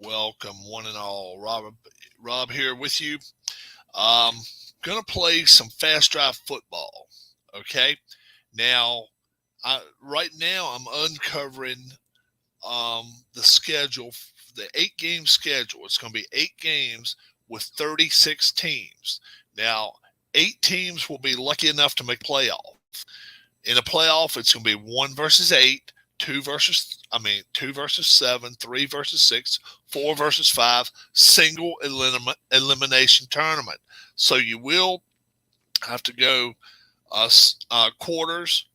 Welcome, one and all. Rob here with you. Um, Gonna play some fast drive football. Okay. Now, right now I'm uncovering the schedule, the 8 game schedule. It's going to be 8 games with 36 teams. Now, 8 teams will be lucky enough to make playoff. In a playoff, it's going to be 1 versus 8, two versus 7, 3 versus 6, 4 versus 5, single elimination tournament. So you will have to go quarters,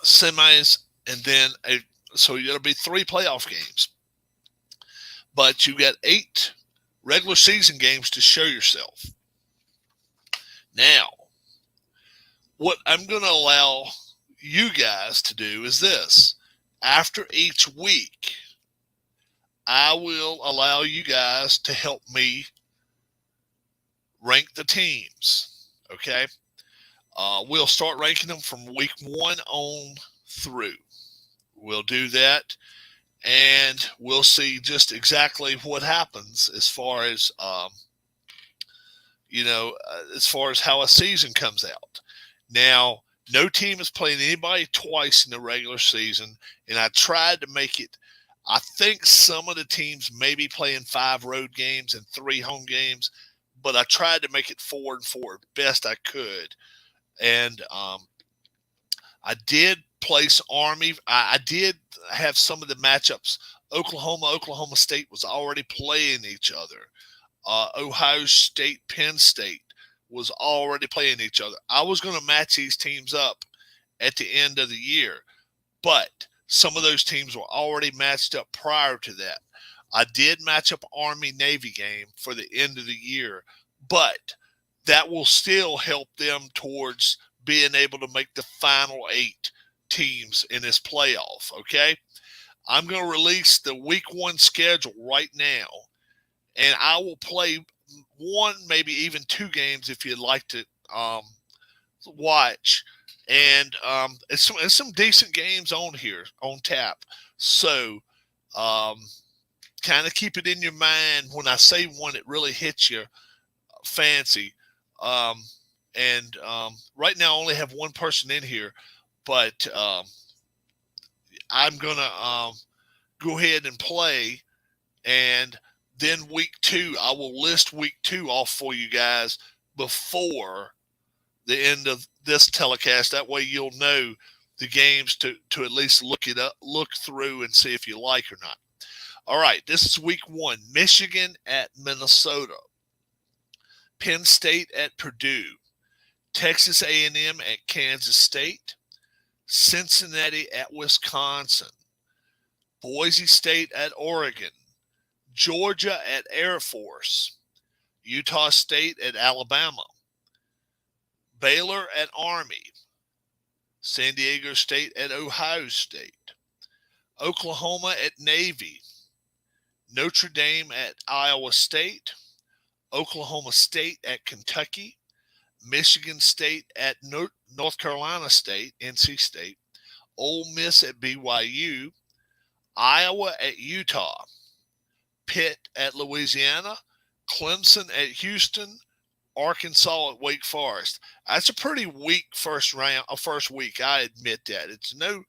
semis, and then so it'll be 3 playoff games. But you got 8 regular season games to show yourself. Now, what I'm going to allow you guys to do is this. After each week, I will allow you guys to help me rank the teams. Okay? We'll start ranking them from week 1 on through. We'll do that, and we'll see just exactly what happens as far as as far as how a season comes out. Now, no team is playing anybody twice in the regular season, and I tried to make it. I think some of the teams may be playing 5 road games and 3 home games, but I tried to make it 4 and 4 best I could. And I did place Army. I did have some of the matchups. Oklahoma State was already playing each other. Ohio State, Penn State was already playing each other. I was going to match these teams up at the end of the year, but some of those teams were already matched up prior to that. I did match up Army-Navy game for the end of the year, but that will still help them towards being able to make the final 8 teams in this playoff, okay? I'm going to release the week 1 schedule right now, and I will play 1, maybe even 2 games if you'd like to watch. And it's some decent games on here, on tap. So kind of keep it in your mind when I say one, it really hits you fancy. Right now I only have 1 person in here, but I'm going to go ahead and play, and then week 2, I will list week 2 off for you guys before the end of this telecast. That way you'll know the games to at least look through and see if you like or not. All right, this is week 1. Michigan at Minnesota. Penn State at Purdue. Texas A&M at Kansas State. Cincinnati at Wisconsin. Boise State at Oregon. Georgia at Air Force. Utah State at Alabama. Baylor at Army. San Diego State at Ohio State. Oklahoma at Navy. Notre Dame at Iowa State. Oklahoma State at Kentucky. Michigan State at North Carolina State, NC State. Ole Miss at BYU. Iowa at Utah. Pitt at Louisiana. Clemson at Houston. Arkansas at Wake Forest. That's a pretty weak first week. I admit that. It's no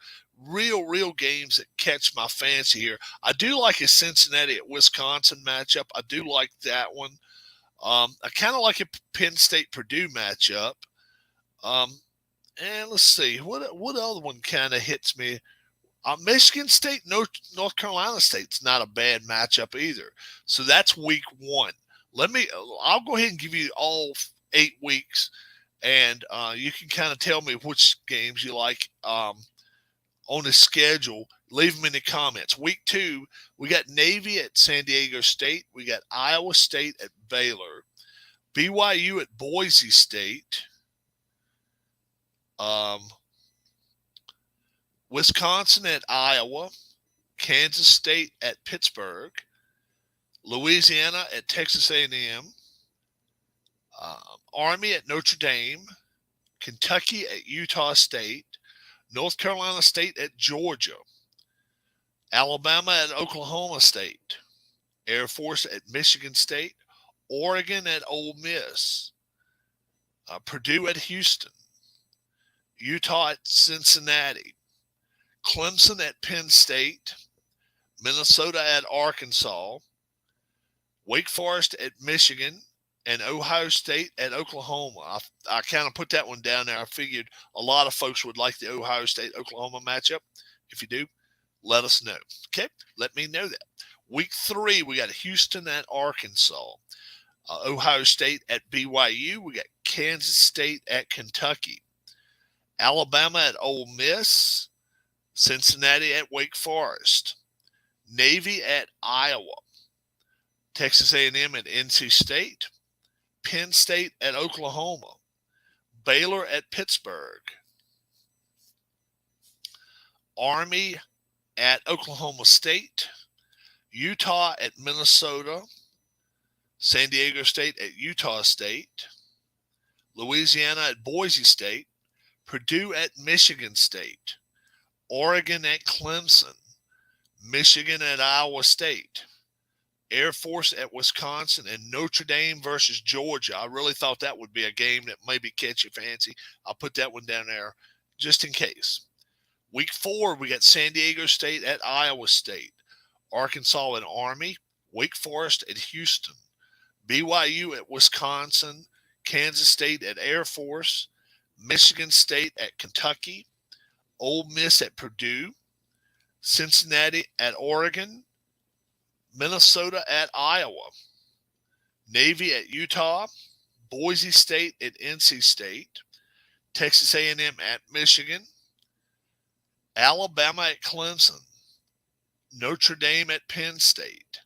real games that catch my fancy here. I do like a Cincinnati at Wisconsin matchup. I do like that one. I kind of like a Penn State Purdue matchup. And let's see what other one kind of hits me. Michigan State, North Carolina State's not a bad matchup either. So that's week 1. I'll go ahead and give you all 8 weeks, and you can kind of tell me which games you like on the schedule. Leave them in the comments. Week 2, we got Navy at San Diego State. We got Iowa State at Baylor. BYU at Boise State. Wisconsin at Iowa. Kansas State at Pittsburgh. Louisiana at Texas A&M. Army at Notre Dame. Kentucky at Utah State. North Carolina State at Georgia. Alabama at Oklahoma State. Air Force at Michigan State, Oregon at Ole Miss, Purdue at Houston, Utah at Cincinnati, Clemson at Penn State, Minnesota at Arkansas, Wake Forest at Michigan, and Ohio State at Oklahoma. I kind of put that one down there. I figured a lot of folks would like the Ohio State-Oklahoma matchup. If you do, let us know. Okay, let me know that. Week 3, we got Houston at Arkansas, Ohio State at BYU. We got Kansas State at Kentucky, Alabama at Ole Miss, Cincinnati at Wake Forest, Navy at Iowa, Texas A&M at NC State, Penn State at Oklahoma, Baylor at Pittsburgh, Army at Oklahoma State, Utah at Minnesota, San Diego State at Utah State, Louisiana at Boise State, Purdue at Michigan State, Oregon at Clemson, Michigan at Iowa State, Air Force at Wisconsin, and Notre Dame versus Georgia. I really thought that would be a game that maybe catch your fancy. I'll put that one down there just in case. Week 4, we got San Diego State at Iowa State, Arkansas at Army, Wake Forest at Houston, BYU at Wisconsin, Kansas State at Air Force, Michigan State at Kentucky, Ole Miss at Purdue, Cincinnati at Oregon, Minnesota at Iowa, Navy at Utah, Boise State at NC State, Texas A&M at Michigan, Alabama at Clemson, Notre Dame at Penn State,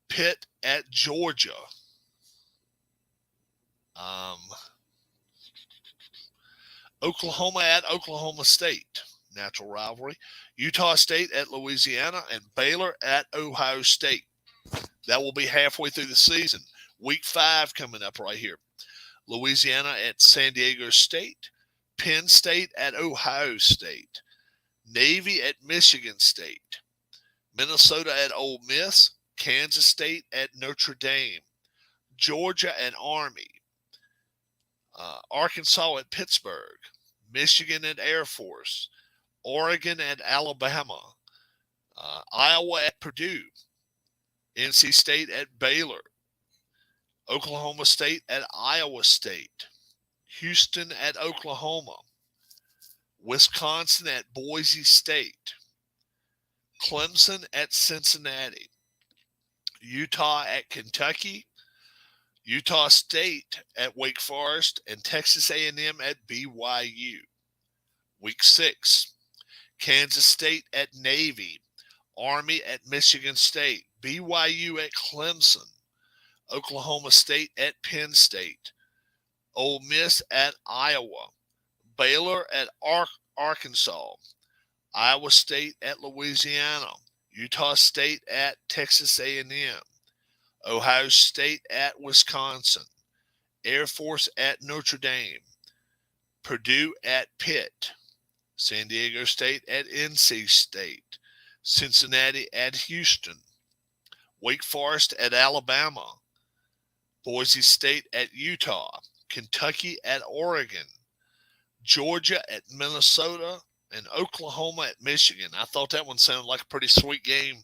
Pitt at Georgia, Oklahoma at Oklahoma State, natural rivalry, Utah State at Louisiana, and Baylor at Ohio State. That will be halfway through the season. Week 5 coming up right here. Louisiana at San Diego State, Penn State at Ohio State, Navy at Michigan State, Minnesota at Ole Miss, Kansas State at Notre Dame, Georgia at Army, Arkansas at Pittsburgh, Michigan at Air Force, Oregon at Alabama, Iowa at Purdue, NC State at Baylor, Oklahoma State at Iowa State, Houston at Oklahoma, Wisconsin at Boise State, Clemson at Cincinnati, Utah at Kentucky, Utah State at Wake Forest, and Texas A&M at BYU. Week 6, Kansas State at Navy, Army at Michigan State, BYU at Clemson, Oklahoma State at Penn State, Ole Miss at Iowa, Baylor at Arkansas, Iowa State at Louisiana, Utah State at Texas A&M, Ohio State at Wisconsin, Air Force at Notre Dame, Purdue at Pitt, San Diego State at NC State, Cincinnati at Houston, Wake Forest at Alabama, Boise State at Utah, Kentucky at Oregon, Georgia at Minnesota, and Oklahoma at Michigan. I thought that one sounded like a pretty sweet game,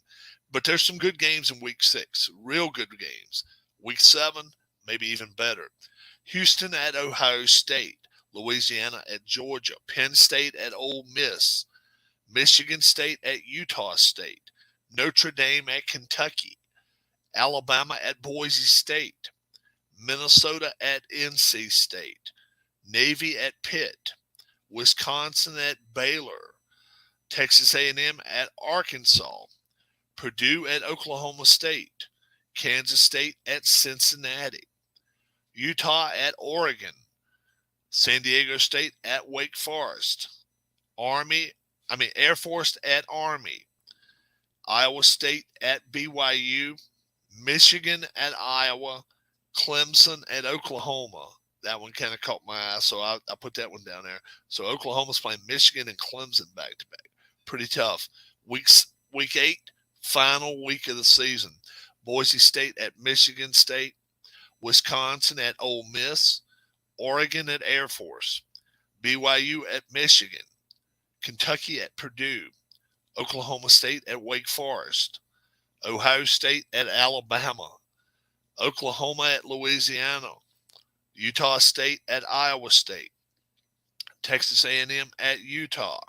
but there's some good games in Week 6, real good games. Week 7, maybe even better. Houston at Ohio State, Louisiana at Georgia, Penn State at Ole Miss, Michigan State at Utah State, Notre Dame at Kentucky, Alabama at Boise State, Minnesota at NC State, Navy at Pitt, Wisconsin at Baylor, Texas A&M at Arkansas, Purdue at Oklahoma State, Kansas State at Cincinnati, Utah at Oregon, San Diego State at Wake Forest, Air Force at Army, Iowa State at BYU, Michigan at Iowa, Clemson at Oklahoma. That one kind of caught my eye, so I put that one down there. So Oklahoma's playing Michigan and Clemson back to back. Pretty tough. Week 8, final week of the season. Boise State at Michigan State, Wisconsin at Ole Miss, Oregon at Air Force, BYU at Michigan, Kentucky at Purdue, Oklahoma State at Wake Forest, Ohio State at Alabama, Oklahoma at Louisiana, Utah State at Iowa State, Texas A&M at Utah,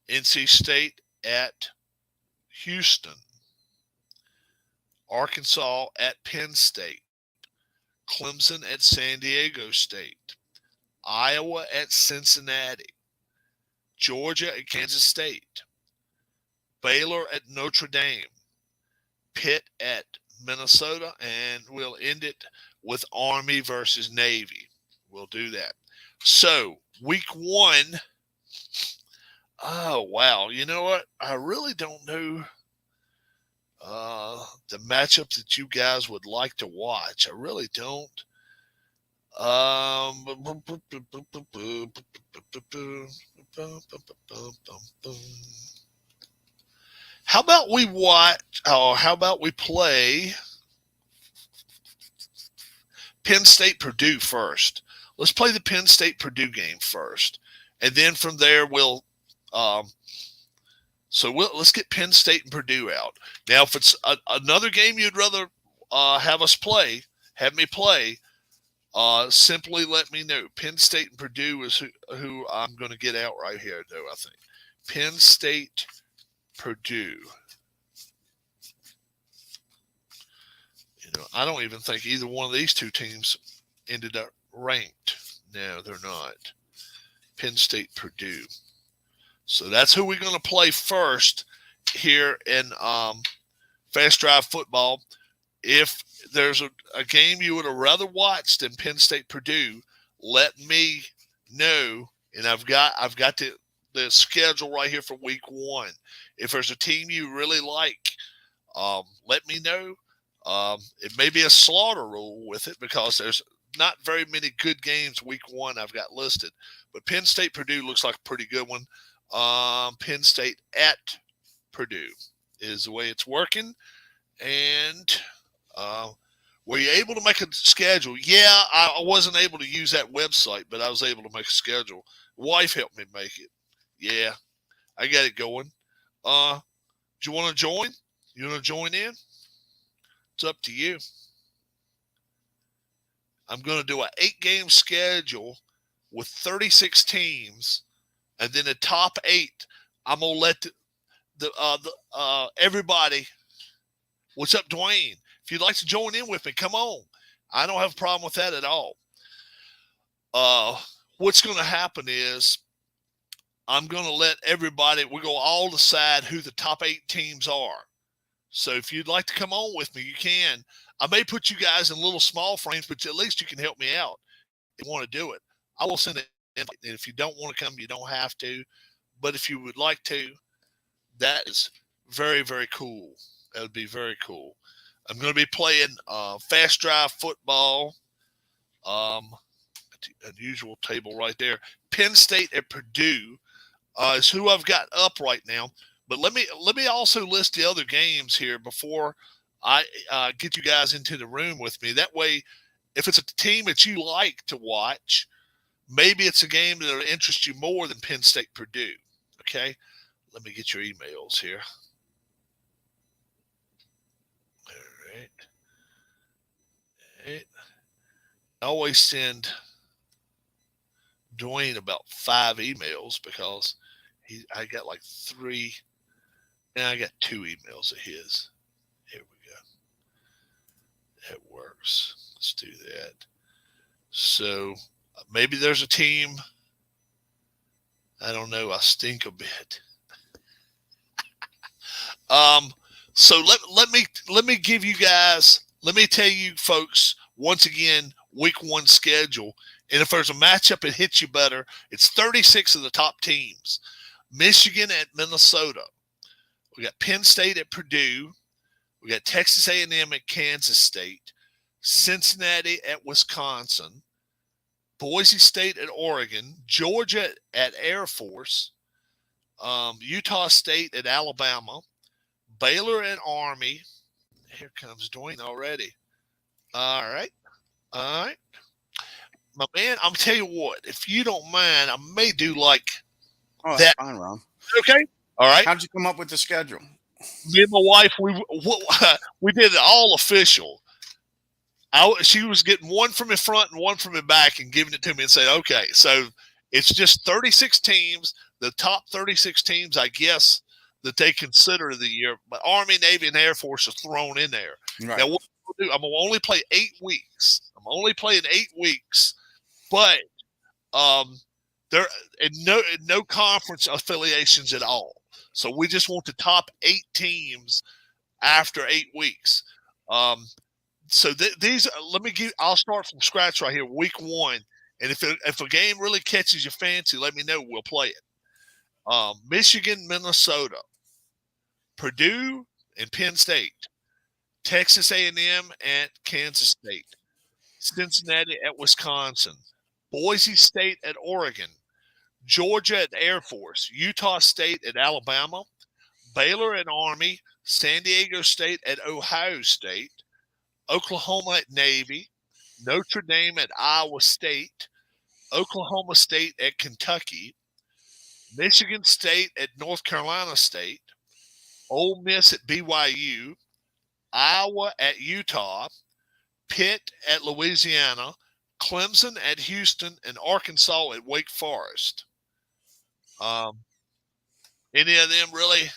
NC State at Houston, Arkansas at Penn State, Clemson at San Diego State, Iowa at Cincinnati, Georgia at Kansas State, Baylor at Notre Dame, Pitt at Minnesota, and we'll end it with Army versus Navy. We'll do that. So, week 1. Oh, wow. You know what? I really don't know the matchup that you guys would like to watch. I really don't. How about we watch, or how about we play Penn State Purdue first? Let's play the Penn State Purdue game first. And then from there, let's get Penn State and Purdue out. Now, if it's another game you'd rather have me play, simply let me know. Penn State and Purdue is who I'm going to get out right here, though, I think. Penn State, Purdue. I don't even think either one of these two teams ended up ranked. No, they're not. Penn State, Purdue. So that's who we're going to play first here in Fast Drive Football. If there's a game you would have rather watched than Penn State Purdue, let me know. And I've got the schedule right here for week 1. If there's a team you really like, let me know. It may be a slaughter rule with it because there's not very many good games week 1 I've got listed. But Penn State Purdue looks like a pretty good one. Penn State at Purdue is the way it's working. And were you able to make a schedule? Yeah, I wasn't able to use that website, but I was able to make a schedule. Wife helped me make it. Yeah, I got it going. Do you want to join? You want to join in? It's up to you. I'm going to do an 8-game schedule with 36 teams, and then the top 8. I'm going to let everybody. What's up, Dwayne? If you'd like to join in with me, come on. I don't have a problem with that at all. What's going to happen is I'm going to let everybody. We're going to all decide who the top 8 teams are. So if you'd like to come on with me, you can. I may put you guys in little small frames, but at least you can help me out if you want to do it. I will send it. And if you don't want to come, you don't have to. But if you would like to, that is very, very cool. That would be very cool. I'm going to be playing Fast Drive Football. Unusual table right there. Penn State at Purdue is who I've got up right now. But let me also list the other games here before I get you guys into the room with me. That way, if it's a team that you like to watch, maybe it's a game that will interest you more than Penn State Purdue. Okay? Let me get your emails here. All right. I always send Dwayne about 5 emails because I got like 3. And I got 2 emails of his. Here we go. That works. Let's do that. So maybe there's a team. I don't know. I stink a bit. So let me give you guys. Let me tell you folks once again week 1 schedule. And if there's a matchup that hits you better, it's 36 of the top teams. Michigan at Minnesota. We got Penn State at Purdue. We got Texas A&M at Kansas State. Cincinnati at Wisconsin. Boise State at Oregon. Georgia at Air Force. Utah State at Alabama. Baylor at Army. Here comes Dwayne already. All right. All right. My man, I'm tell you what, if you don't mind, I may do like Oh, that's that. fine, Rob. Okay. All right. How'd you come up with the schedule? Me and my wife, we did it all official. She was getting one from in front and one from in back and giving it to me and saying, okay, so it's just 36 teams, the top 36 teams, I guess, that they consider the year. But Army, Navy, and Air Force are thrown in there. Right. Now, what I'm going to do, I'm going to only play 8 weeks. I'm only playing 8 weeks, but there and no conference affiliations at all. So we just want the top 8 teams after 8 weeks. So these let me give. I'll start from scratch right here. Week 1, and if a game really catches your fancy, let me know. We'll play it. Michigan, Minnesota, Purdue, and Penn State, Texas A&M at Kansas State, Cincinnati at Wisconsin, Boise State at Oregon, Georgia at Air Force, Utah State at Alabama, Baylor at Army, San Diego State at Ohio State, Oklahoma at Navy, Notre Dame at Iowa State, Oklahoma State at Kentucky, Michigan State at North Carolina State, Ole Miss at BYU, Iowa at Utah, Pitt at Louisiana, Clemson at Houston, and Arkansas at Wake Forest. Any of them really?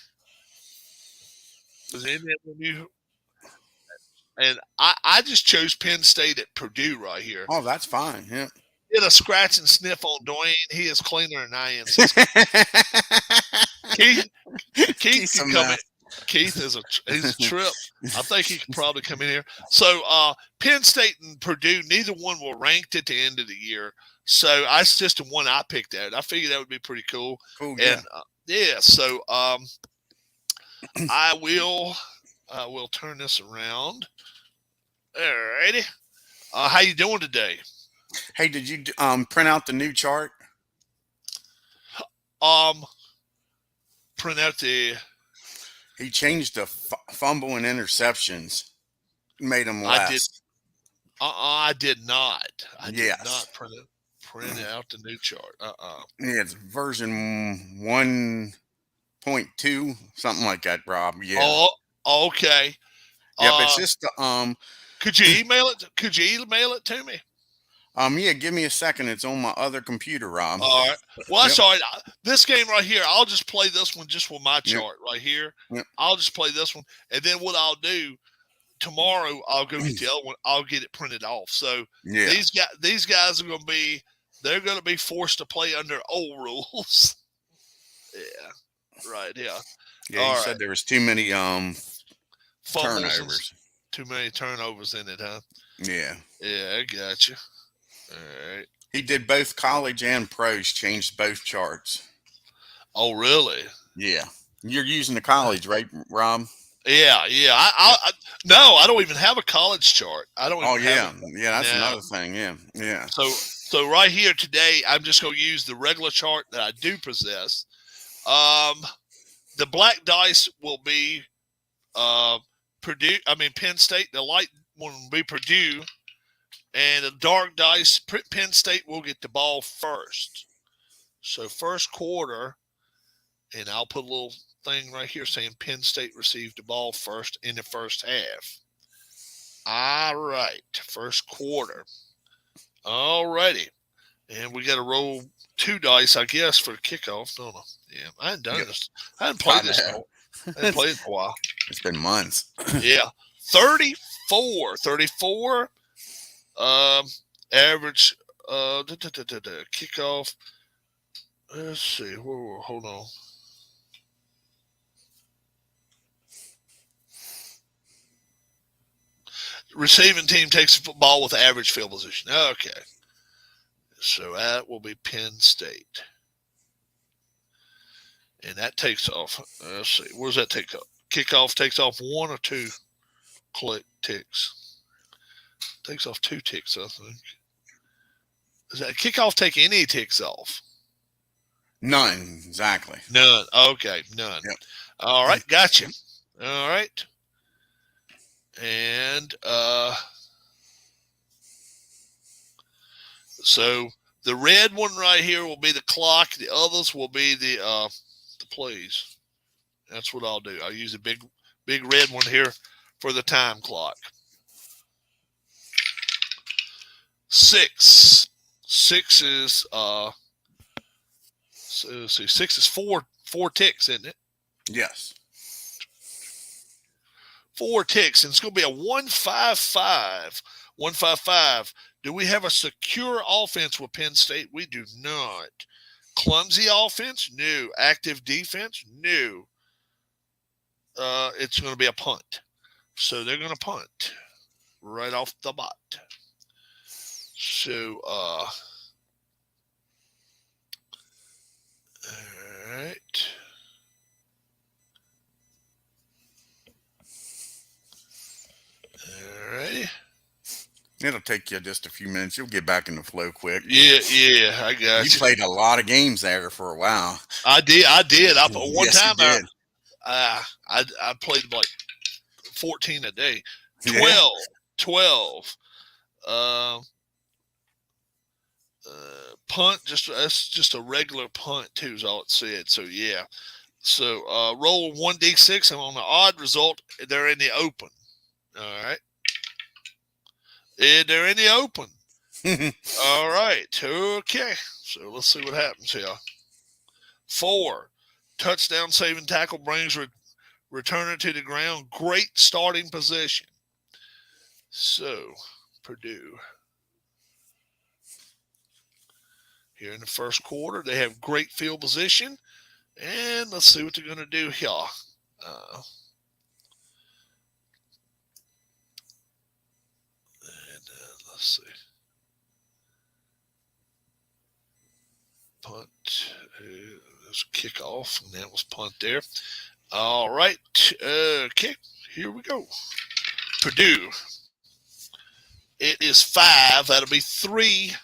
Was any of them you? And I just chose Penn State at Purdue right here. Oh, that's fine. Yeah. Get a scratch and sniff on Dwayne. He is cleaner than I am. Keith can come in. Keith he's a trip. I think he could probably come in here. So Penn State and Purdue, neither one were ranked at the end of the year. So that's just the one I picked out. I figured that would be pretty cool. Cool, yeah. And so I will turn this around. All righty. How you doing today? Hey, did you print out the new chart? Print out the. He changed the fumble and interceptions, made them less. I did not. I Yes. did not print out the new chart. Yeah, it's version 1.2, something like that, Rob. Yeah. Oh, okay. Yep, it's just Could you email it? Could you email it to me? Yeah, give me a second. It's on my other computer, Rob. All right. Well, that's all right. This game right here, I'll just play this one just with my chart right here. Yep. I'll just play this one, and then what I'll do tomorrow, I'll go get the other one. I'll get it printed off. So Yeah. these guys are going to be. They're going to be forced to play under old rules. Yeah. Right. Yeah. Yeah. You said there was too many turnovers. Too many turnovers in it, huh? Yeah. Yeah, I got you. All right. He did both college and pros, changed both charts. Oh, really? Yeah. You're using the college, right, Rob? Yeah. No, I don't even have a college chart. I don't. Oh, even yeah. have Yeah, that's another thing. Yeah. Yeah. So right here today, I'm just going to use the regular chart that I do possess. The black dice will be Penn State. The light one will be Purdue. And the dark dice, Penn State will get the ball first. So first quarter, and I'll put a little thing right here saying Penn State received the ball first in the first half. All right, first quarter. All righty. And we got to roll 2 dice, I guess, for the kickoff. Don't know. Yeah, I hadn't done this. I hadn't played this. I hadn't played it in a while. It's been months. Yeah. 34. Average kickoff. Let's see. Whoa, hold on. Receiving team takes the football with average field position. Okay. So that will be Penn State. And that takes off. Let's see. Where does that take off? Kickoff takes off 1 or 2 ticks. Takes off 2 ticks, I think. Does that kickoff take any ticks off? None, exactly. None. Okay, none. Yep. All right, gotcha. All right. And so the red one right here will be the clock. The others will be the plays. That's what I'll do. I'll use a big red one here for the time clock. 6. 6 is so let's see, 6 is four ticks, isn't it? Yes. 4 ticks, and it's going to be a 155. 155. Do we have a secure offense with Penn State? We do not. Clumsy offense? No. Active defense? No. It's going to be a punt. So they're going to punt right off the bat. So, all right. All righty. It'll take you just a few minutes. You'll get back in the flow quick. Yeah, I got you. You played a lot of games there for a while. I did. One yes, time you did. I played like 14 a day. 12. 12. Punt, that's just a regular punt too, is all it said. So yeah. So roll 1d6, and on the odd result, they're in the open. All right. And they're in the open. All right. Okay. So let's see what happens here. 4. Touchdown saving tackle brings returner to the ground. Great starting position. So Purdue. Here in the first quarter, they have great field position. And let's see what they're going to do here. Let's see. Punt. There's a kickoff, and that was punt there. All right. Okay. Here we go. Purdue. It is 5. That'll be 3.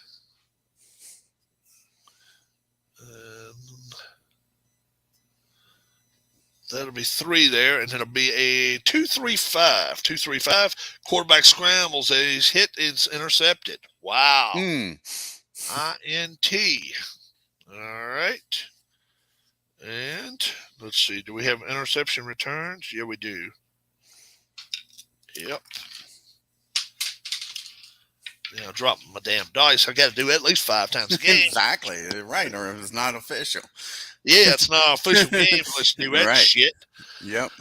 That'll be 3 there, and it'll be a 2-3-5. 2-3-5. Quarterback scrambles. He's hit. It's intercepted. Wow. INT. All right. And let's see. Do we have interception returns? Yeah, we do. Yep. Yeah, drop my damn dice. I got to do it at least 5 times a game. Exactly. Right. Or it's not official. Yeah, it's not an official game. Let's do that shit. Yep.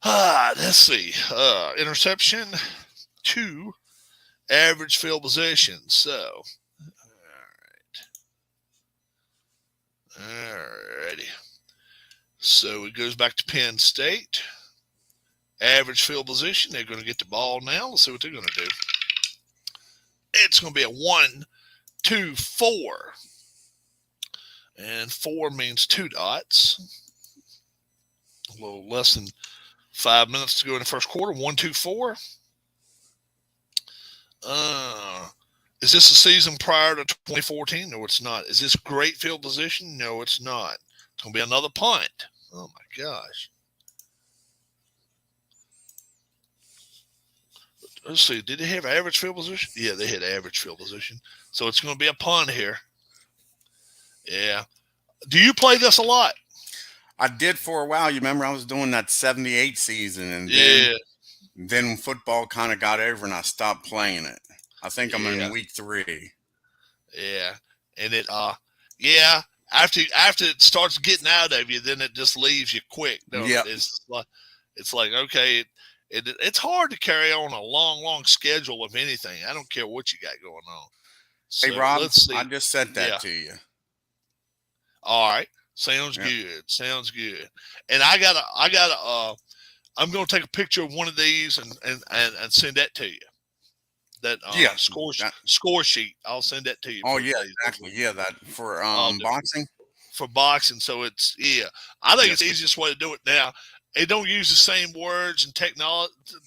Let's see. Interception, 2. Average field position. So, all righty. So it goes back to Penn State. Average field position. They're going to get the ball now. Let's see what they're going to do. It's going to be a 1, 2, 4. And 4 means 2 dots. A little less than 5 minutes to go in the first quarter. 1, 2, 4. Is this a season prior to 2014? No, it's not. Is this great field position? No, it's not. It's going to be another punt. Oh, my gosh. Let's see. Did they have average field position? Yeah, they had average field position. So it's going to be a punt here. Yeah. Do you play this a lot? I did for a while. You remember I was doing that 78 season, and then football kind of got over, and I stopped playing it. I think I'm in week 3. Yeah. And it after it starts getting out of you, then it just leaves you quick. Yeah. It's like okay, it's hard to carry on a long schedule of anything. I don't care what you got going on. So hey Rob, let's see. I just said that to you. All right. Sounds good. Sounds good. And I'm gonna take a picture of one of these and send that to you. That score sheet. I'll send that to you. Oh yeah, exactly. Yeah, that for boxing. For boxing. So it's I think it's the easiest way to do it now. It don't use the same words and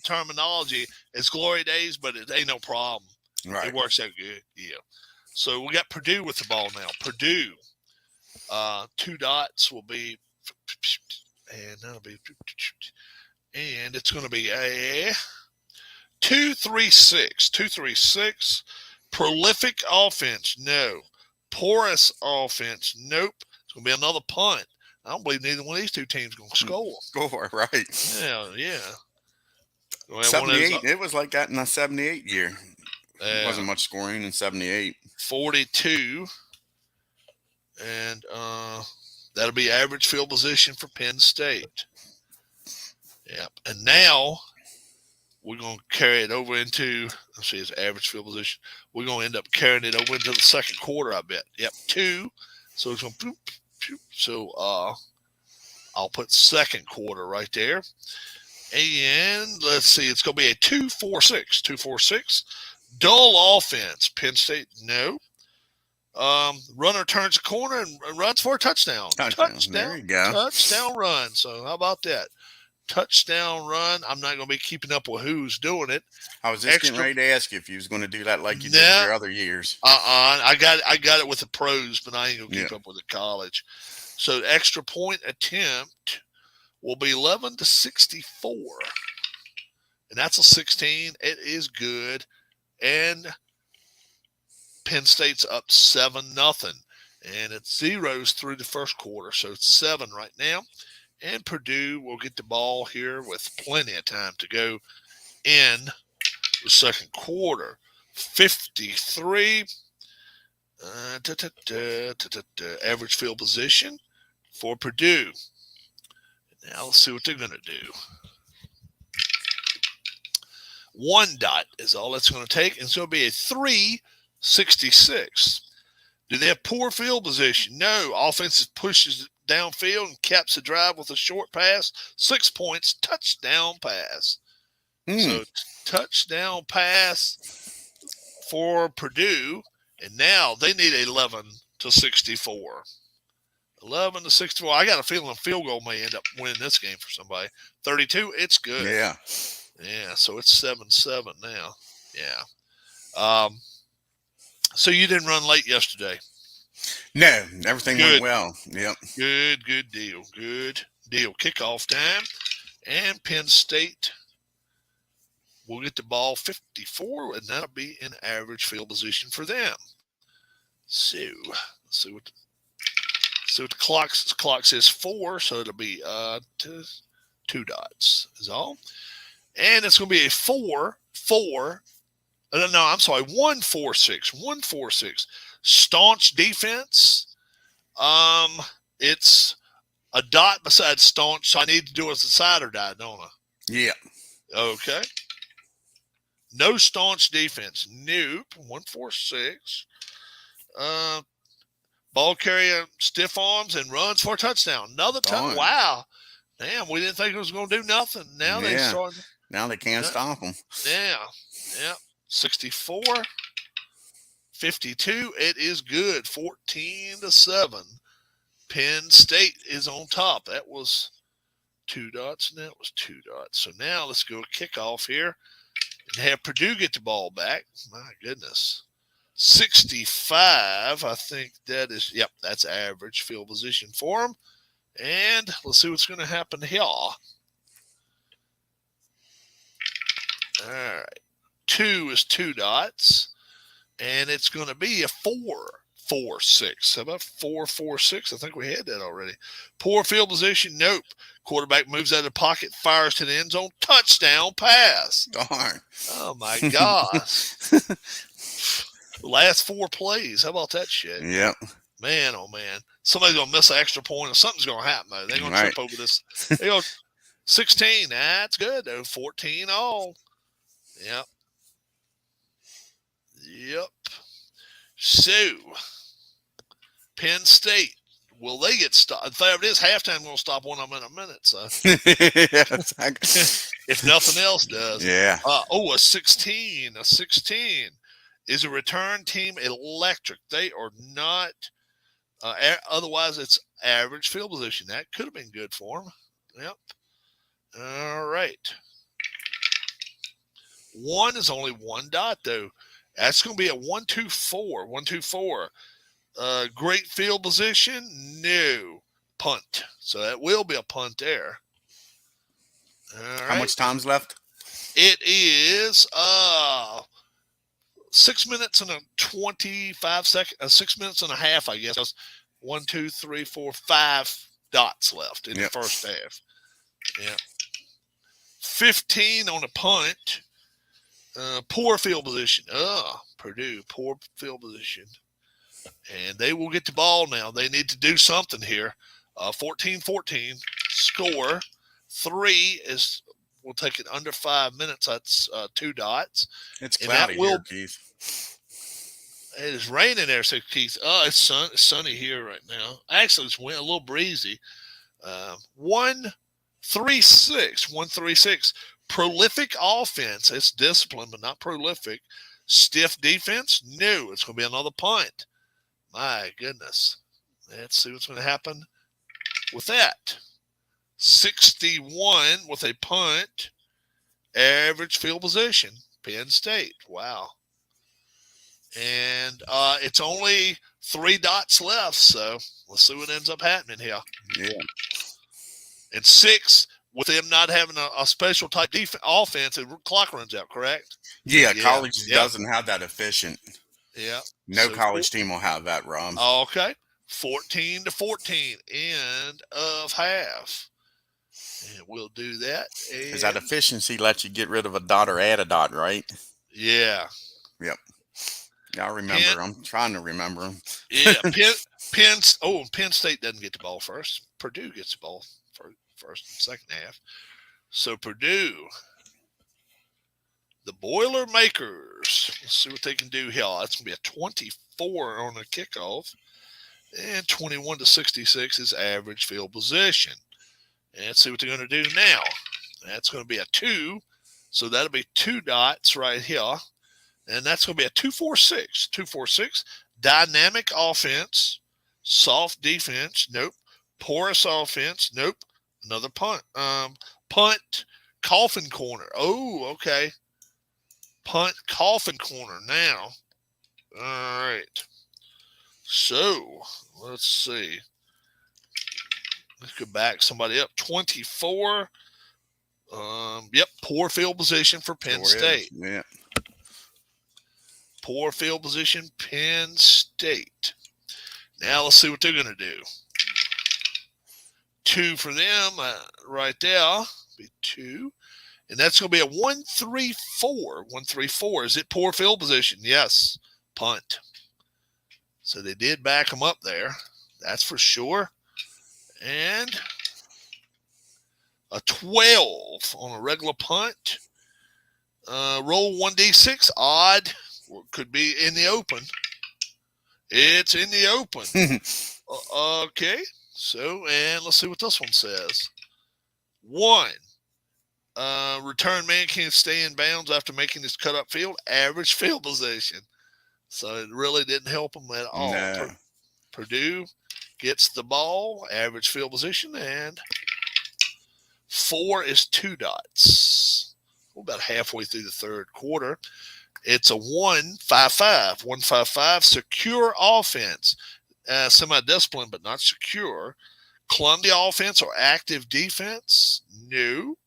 terminology as Glory Days, but it ain't no problem. Right. It works out good. Yeah. So we got Purdue with the ball now. Purdue. 2 dots will be, and that'll be, and it's going to be a 236. 236. Prolific offense. No. Porous offense. Nope. It's going to be another punt. I don't believe neither one of these two teams is going to score. Score, right. Yeah. Well, 78. It was like that in the 78 year. Wasn't much scoring in 78. 42. And that'll be average field position for Penn State. Yep. And now we're going to carry it over into, let's see, it's average field position. We're going to end up carrying it over into the second quarter, I bet. Yep, 2. So it's going to boop, boop. So I'll put second quarter right there. And let's see, it's going to be a 2-4-6. 2-4-6. Dull offense. Penn State, no. Runner turns a corner and runs for a touchdown. Touchdown. There you go. Touchdown run. So how about that? Touchdown run. I'm not going to be keeping up with who's doing it. I was just getting ready to ask you if you was going to do that like you did your other years. I got it with the pros, but I ain't going to keep up with the college. So extra point attempt will be 11-64. And that's a 16. It is good. And Penn State's up 7-0. And it's zeros through the first quarter. So it's 7 right now. And Purdue will get the ball here with plenty of time to go in the second quarter. 53. Average field position for Purdue. Now let's see what they're going to do. 1 dot is all it's going to take. And it's going to be a 3-66. Do they have poor field position? No. Offense pushes downfield and caps the drive with a short pass. 6 points. Touchdown pass. So touchdown pass for Purdue. And now they need 11-64. 11-64. I got a feeling a field goal may end up winning this game for somebody. 32. It's good. Yeah. So it's 7-7 now. Yeah. So you didn't run late yesterday? No, everything went well. Yep. Good deal. Kickoff time. And Penn State will get the ball 54, and that'll be in average field position for them. So let's see what the clock says 4, so it'll be 2 dots is all. And it's going to be a 1-4-6. 1-4-6. Staunch defense. It's a dot besides staunch, so I need to do as a side or die, don't I? Yeah. Okay. No staunch defense. Nope. 1-4-6. Ball carrier, stiff arms, and runs for a touchdown. Another touchdown. Wow. Damn, we didn't think it was going to do nothing. Now they started. Now they can't stop them. Yeah. 64. 52. It is good. 14-7. Penn State is on top. That was 2 dots, and that was 2 dots. So now let's go kickoff here and have Purdue get the ball back. My goodness. 65. I think that is, that's average field position for them. And let's see what's going to happen here. All right. 2 is 2 dots. And it's going to be a 4-4-6. How about 4-4-6? I think we had that already. Poor field position. Nope. Quarterback moves out of the pocket, fires to the end zone. Touchdown pass. Darn. Oh, my gosh. Last 4 plays. How about that shit? Yep. Man, oh, man. Somebody's going to miss an extra point or something's going to happen, though. They're going to trip over this. They go 16. That's good, though. 14 all. Yep. So, Penn State, will they get stopped? If it is halftime, we're going to stop one of them in a minute. So, if nothing else does. Yeah. A 16. A 16 is a return team electric. They are not. Otherwise, it's average field position. That could have been good for them. Yep. All right. 1 is only 1 dot, though. That's going to be a 1-2-4. 1-2-4. Great field position? No. Punt. So that will be a punt there. All right. How much time's left? It is 6 minutes and a 25 seconds, 6 minutes and a half, I guess. 1, 2, 3, 4, 5 dots left in the first half. Yeah. 15 on a punt. Poor field position. Purdue, poor field position. And they will get the ball now. They need to do something here. 14-14. Score. 3 is, we'll take it under 5 minutes. That's 2 dots. It's cloudy here, Keith. It is raining there, said Keith. It's sunny here right now. Actually, it's a little breezy. 1-3-6. Prolific offense. It's discipline, but not prolific. Stiff defense? No. It's going to be another punt. My goodness. Let's see what's going to happen with that. 61 with a punt. Average field position. Penn State. Wow. And it's only 3 dots left, so let's see what ends up happening here. Yeah. And 6, with them not having a special type offense, the clock runs out, correct? Yeah, college doesn't have that efficient. Yeah. No college team will have that, Rob. Okay. 14-14, end of half. And we'll do that. Because that efficiency lets you get rid of a dot or add a dot, right? Yeah. Yep. Yeah, I remember. I'm trying to remember them. Yeah. Penn State doesn't get the ball first. Purdue gets the ball first and second half. So Purdue, the Boilermakers. Let's see what they can do here. That's going to be a 24 on the kickoff. And 21-66 is average field position. And let's see what they're going to do now. That's going to be a 2. So that'll be 2 dots right here. And that's going to be a 2-4-6. 2-4-6. Dynamic offense. Soft defense. Nope. Porous offense. Nope. Another punt. Punt. Coffin corner. Oh, okay. Punt. Coffin corner now. All right. So, let's see. Let's go back somebody up. 24. Poor field position for Penn State. Yeah. Poor field position, Penn State. Now let's see what they're going to do. 2 for them right there. Be 2. And that's going to be a 1-3-4. 1-3-4. Is it poor field position? Yes. Punt. So they did back them up there. That's for sure. And a 12 on a regular punt. Roll 1d6. Odd. Could be in the open. It's in the open. Okay. So, and let's see what this one says. 1. Return man can't stay in bounds after making this cut up field. Average field position. So it really didn't help them at all. No. Purdue gets the ball. Average field position. And 4 is 2 dots. We're about halfway through the third quarter. It's a 1-5-5. 1-5-5. Secure offense. Semi-disciplined, but not secure. Clumsy offense or active defense? No.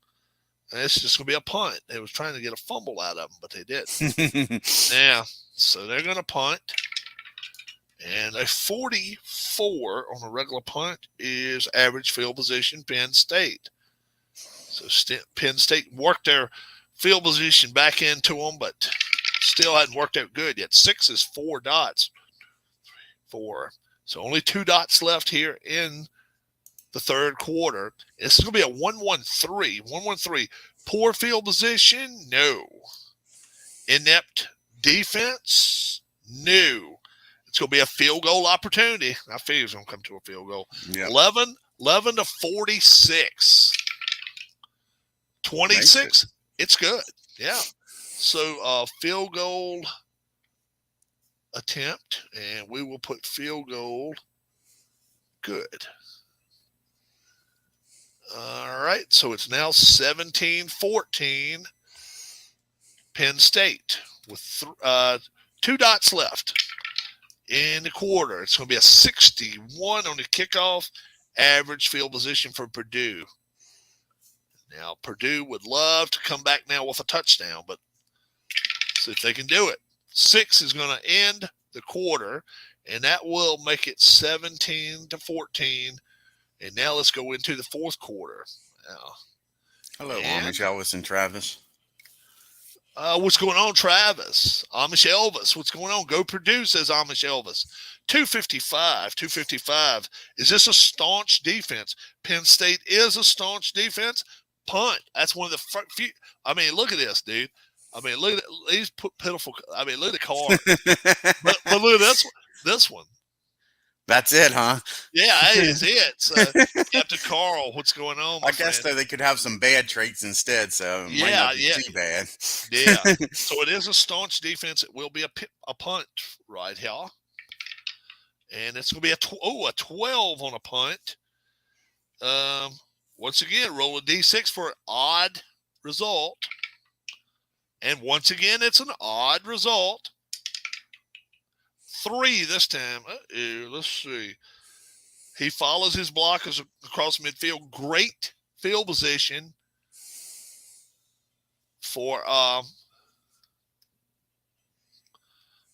It's just going to be a punt. They was trying to get a fumble out of them, but they didn't. Yeah. So they're going to punt. And a 44 on a regular punt is average field position, Penn State. So Penn State worked their field position back into them, but still hadn't worked out good yet. 6 is 4 dots. 4. So only 2 dots left here in the third quarter. This is going to be a 1-1-3. 1-1-3. Poor field position? No. Inept defense? No. It's going to be a field goal opportunity. I figure it's going to come to a field goal. Yep. 11-46. 26. It's good. Yeah. So field goal attempt, and we will put field goal good. All right. So it's now 17-14 Penn State with 2 dots left in the quarter. It's going to be a 61 on the kickoff. Average field position for Purdue. Now, Purdue would love to come back now with a touchdown, but see if they can do it. 6 is going to end the quarter, and that will make it 17-14. And now let's go into the fourth quarter. Hello, Amish Elvis and Travis. What's going on, Travis? Amish Elvis, what's going on? Go Purdue, says Amish Elvis. 255. Is this a staunch defense? Penn State is a staunch defense. Punt. That's one of the few. I mean, look at this, dude. I mean, look at these pitiful. I mean, look at the card. but look at this one. That's it, huh? Yeah, that is it. So, Captain Carl, what's going on? I guess they could have some bad traits instead, so it might not be too bad. Yeah. So it is a staunch defense. It will be a punt right here. And it's going to be a 12 on a punt. Once again, roll a D6 for an odd result. And once again, it's an odd result. 3 this time. Let's see. He follows his blockers across midfield. Great field position for I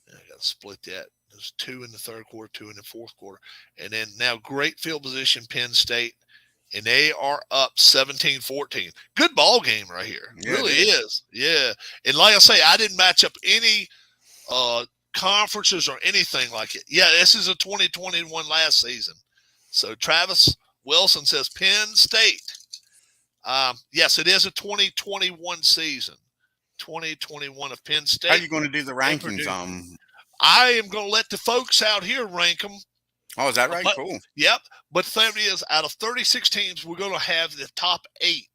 got to split that. There's 2 in the third quarter, 2 in the fourth quarter. And then now great field position, Penn State. And they are up 17-14. Good ball game right here. Yeah, really is. Yeah. And like I say, I didn't match up any conferences or anything like it. Yeah, this is a 2021 last season. So Travis Wilson says Penn State. Yes, it is a 2021 season. 2021 of Penn State. How are you going to do the rankings? I am going to let the folks out here rank them. Oh, is that right? Cool. Yep. But the thing is, out of 36 teams, we're going to have the top 8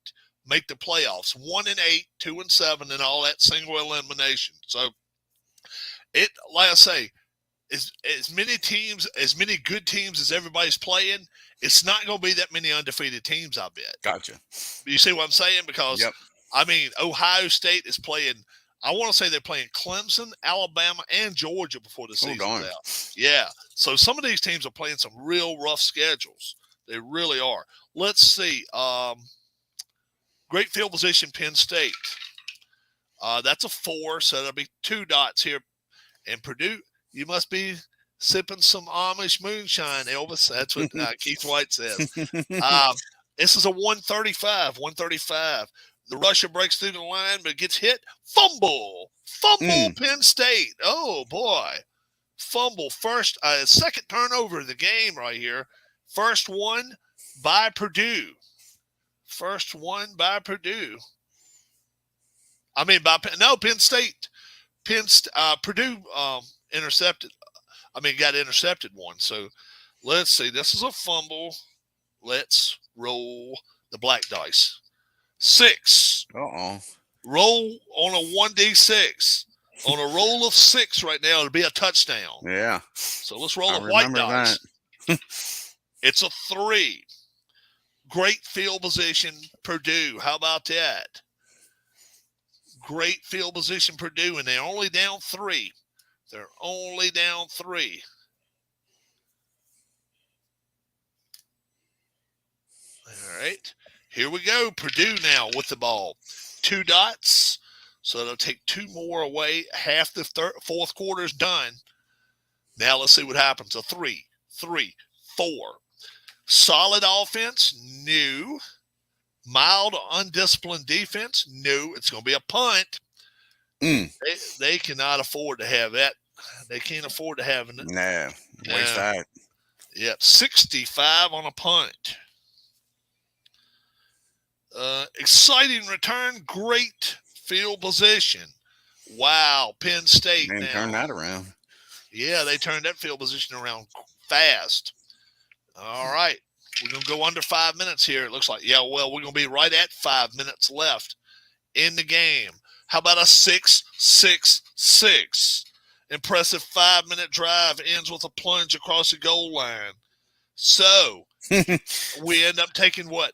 make the playoffs. 1 and 8, 2 and 7, and all that single elimination. So, it, like I say, as many teams, as many good teams as everybody's playing, it's not going to be that many undefeated teams, I bet. Gotcha. You see what I'm saying? Because, I mean, Ohio State is playing, I want to say they're playing Clemson, Alabama, and Georgia before the season's out. Yeah. So some of these teams are playing some real rough schedules. They really are. Let's see. Great field position, Penn State. That's a 4, so that'll be 2 dots here. And Purdue, you must be sipping some Amish moonshine, Elvis. That's what Keith White says. This is a 135. The rusher breaks through the line, but gets hit. Fumble, Penn State. Oh, boy. Fumble. Second turnover of the game right here. First one by Purdue. I mean, Penn State. Purdue intercepted. Got intercepted one. So let's see. This is a fumble. Let's roll the black dice. 6. Roll on a 1d6. On a roll of 6 right now, it'll be a touchdown. Yeah. So let's roll the white dice. It's a 3. Great field position, Purdue. How about that? Great field position, Purdue, and they're only down 3. All right. Here we go. Purdue now with the ball. 2 dots. So they'll take 2 more away. Half the fourth quarter is done. Now let's see what happens. A 3, 4. Solid offense. No. Mild, undisciplined defense. No. It's going to be a punt. They cannot afford to have that. They can't afford to have it. Nah. Waste that. Yep. 65 on a punt. Exciting return. Great field position. Wow. Penn State. Man, turn that around. Yeah, they turned that field position around fast. All right. We're going to go under 5 minutes here, it looks like. Yeah, well, we're going to be right at 5 minutes left in the game. How about a 6-6-6? Impressive 5-minute drive ends with a plunge across the goal line. So we end up taking what?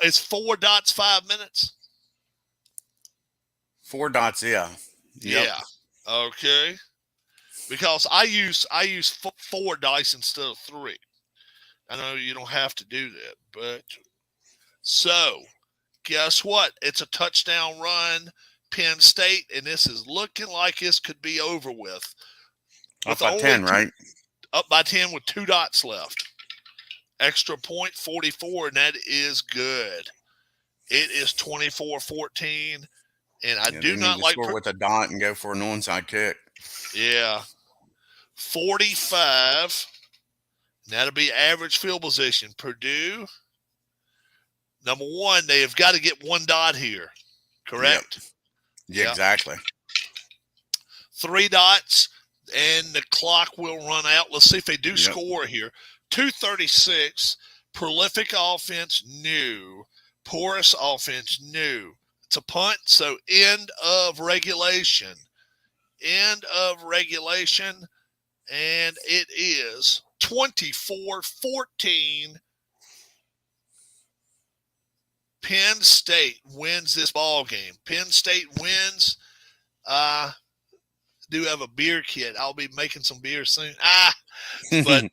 It's 4 dots, 5 minutes? 4 dots, yeah. Yep. Yeah. Okay. Because I use 4 dice instead of 3. I know you don't have to do that, but so guess what? It's a touchdown run, Penn State, and this is looking like this could be over with. Up by 10, right? Up by 10 with 2 dots left. Extra point, 44, and that is good. It is 24-14, and I do not like score with a dot and go for an onside kick. Yeah. 45. That'll be average field position. Purdue, number one, they have got to get 1 dot here. Correct? Yep. Exactly. 3 dots, and the clock will run out. Let's see if they do score here. 236. Prolific offense, new. Porous offense, new. It's a punt, so end of regulation. End of regulation, and it is 24-14. Penn State wins this ball game. Penn State wins. Do have a beer kit. I'll be making some beer soon. But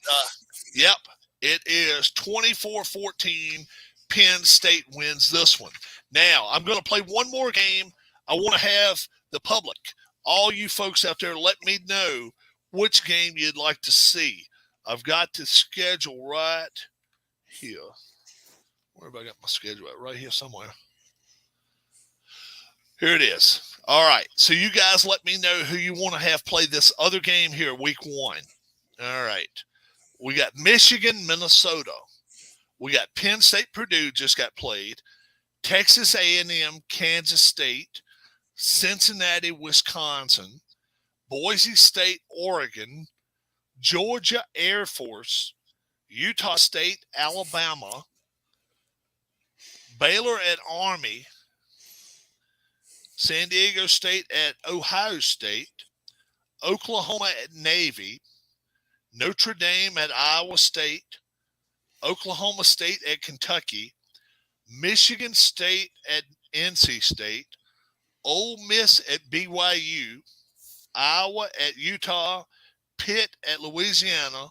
yep, it is 24-14. Penn State wins this one. Now, I'm going to play one more game. I want to have the public, all you folks out there, let me know which game you'd like to see. I've got the schedule right here. Where have I got my schedule at? Right here somewhere. Here it is. All right. So you guys let me know who you want to have play this other game here, week 1. All right. We got Michigan, Minnesota. We got Penn State, Purdue just got played. Texas A&M, Kansas State. Cincinnati, Wisconsin. Boise State, Oregon. Georgia Air Force. Utah State, Alabama. Baylor at Army. San Diego State at Ohio State. Oklahoma at Navy. Notre Dame at Iowa State. Oklahoma State at Kentucky. Michigan State at NC State. Ole Miss at BYU. Iowa at Utah. Pitt at Louisiana.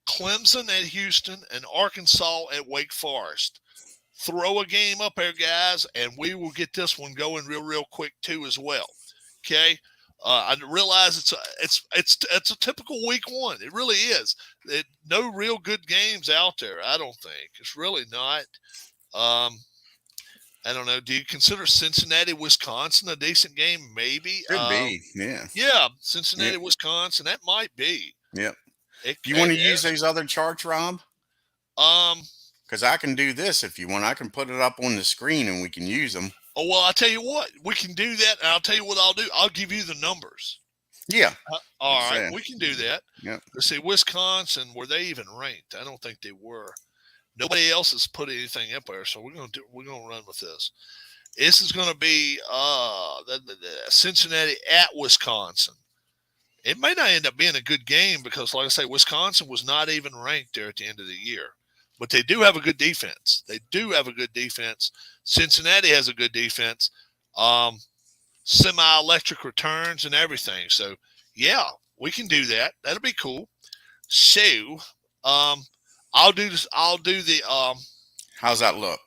Clemson at Houston. And Arkansas at Wake Forest. Throw a game up there, guys, and we will get this one going real quick too as well. Okay, I realize it's a typical week 1. It really is. No real good games out there. I don't think it's really not. I don't know. Do you consider Cincinnati, Wisconsin a decent game? Maybe. Could be. Yeah. Yeah, Cincinnati, Wisconsin. That might be. Yep. You want to use those other charts, Rob? Because I can do this if you want. I can put it up on the screen and we can use them. Oh, well, I'll tell you what. We can do that, and I'll tell you what I'll do. I'll give you the numbers. Yeah. All right. We can do that. Yeah. Let's see, Wisconsin, were they even ranked? I don't think they were. Nobody else has put anything up there, so we're gonna run with this. This is gonna be Cincinnati at Wisconsin. It may not end up being a good game because, like I say, Wisconsin was not even ranked there at the end of the year. But they do have a good defense. Cincinnati has a good defense. Semi-electric returns and everything. So, yeah, we can do that. That'll be cool. So, I'll do this. I'll do the. How's that look?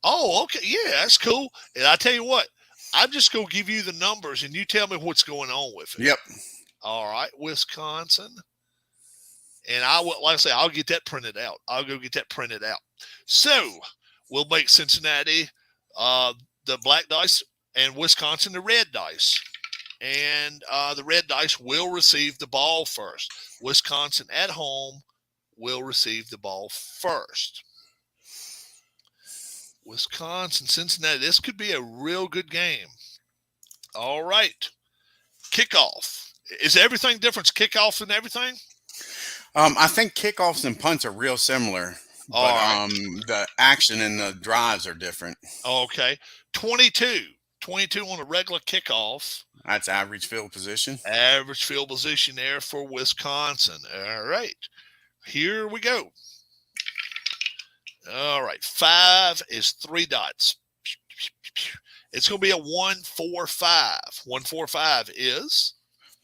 Oh, okay. Yeah, that's cool. And I tell you what, I'm just going to give you the numbers and you tell me what's going on with it. Yep. All right, Wisconsin. And I will, like I say, I'll get that printed out. I'll go get that printed out. So we'll make Cincinnati the black dice and Wisconsin the red dice. And the red dice will receive the ball first. Wisconsin at home will receive the ball first. Wisconsin, Cincinnati. This could be a real good game. All right. Kickoff. Is everything different? Kickoff and everything? I think kickoffs and punts are real similar, but the action and the drives are different. Okay. 22 on a regular kickoff. That's average field position. Average field position there for Wisconsin. All right. Here we go. All right. 5 is 3 dots. It's going to be a 1-4-5. 1-4-5 is?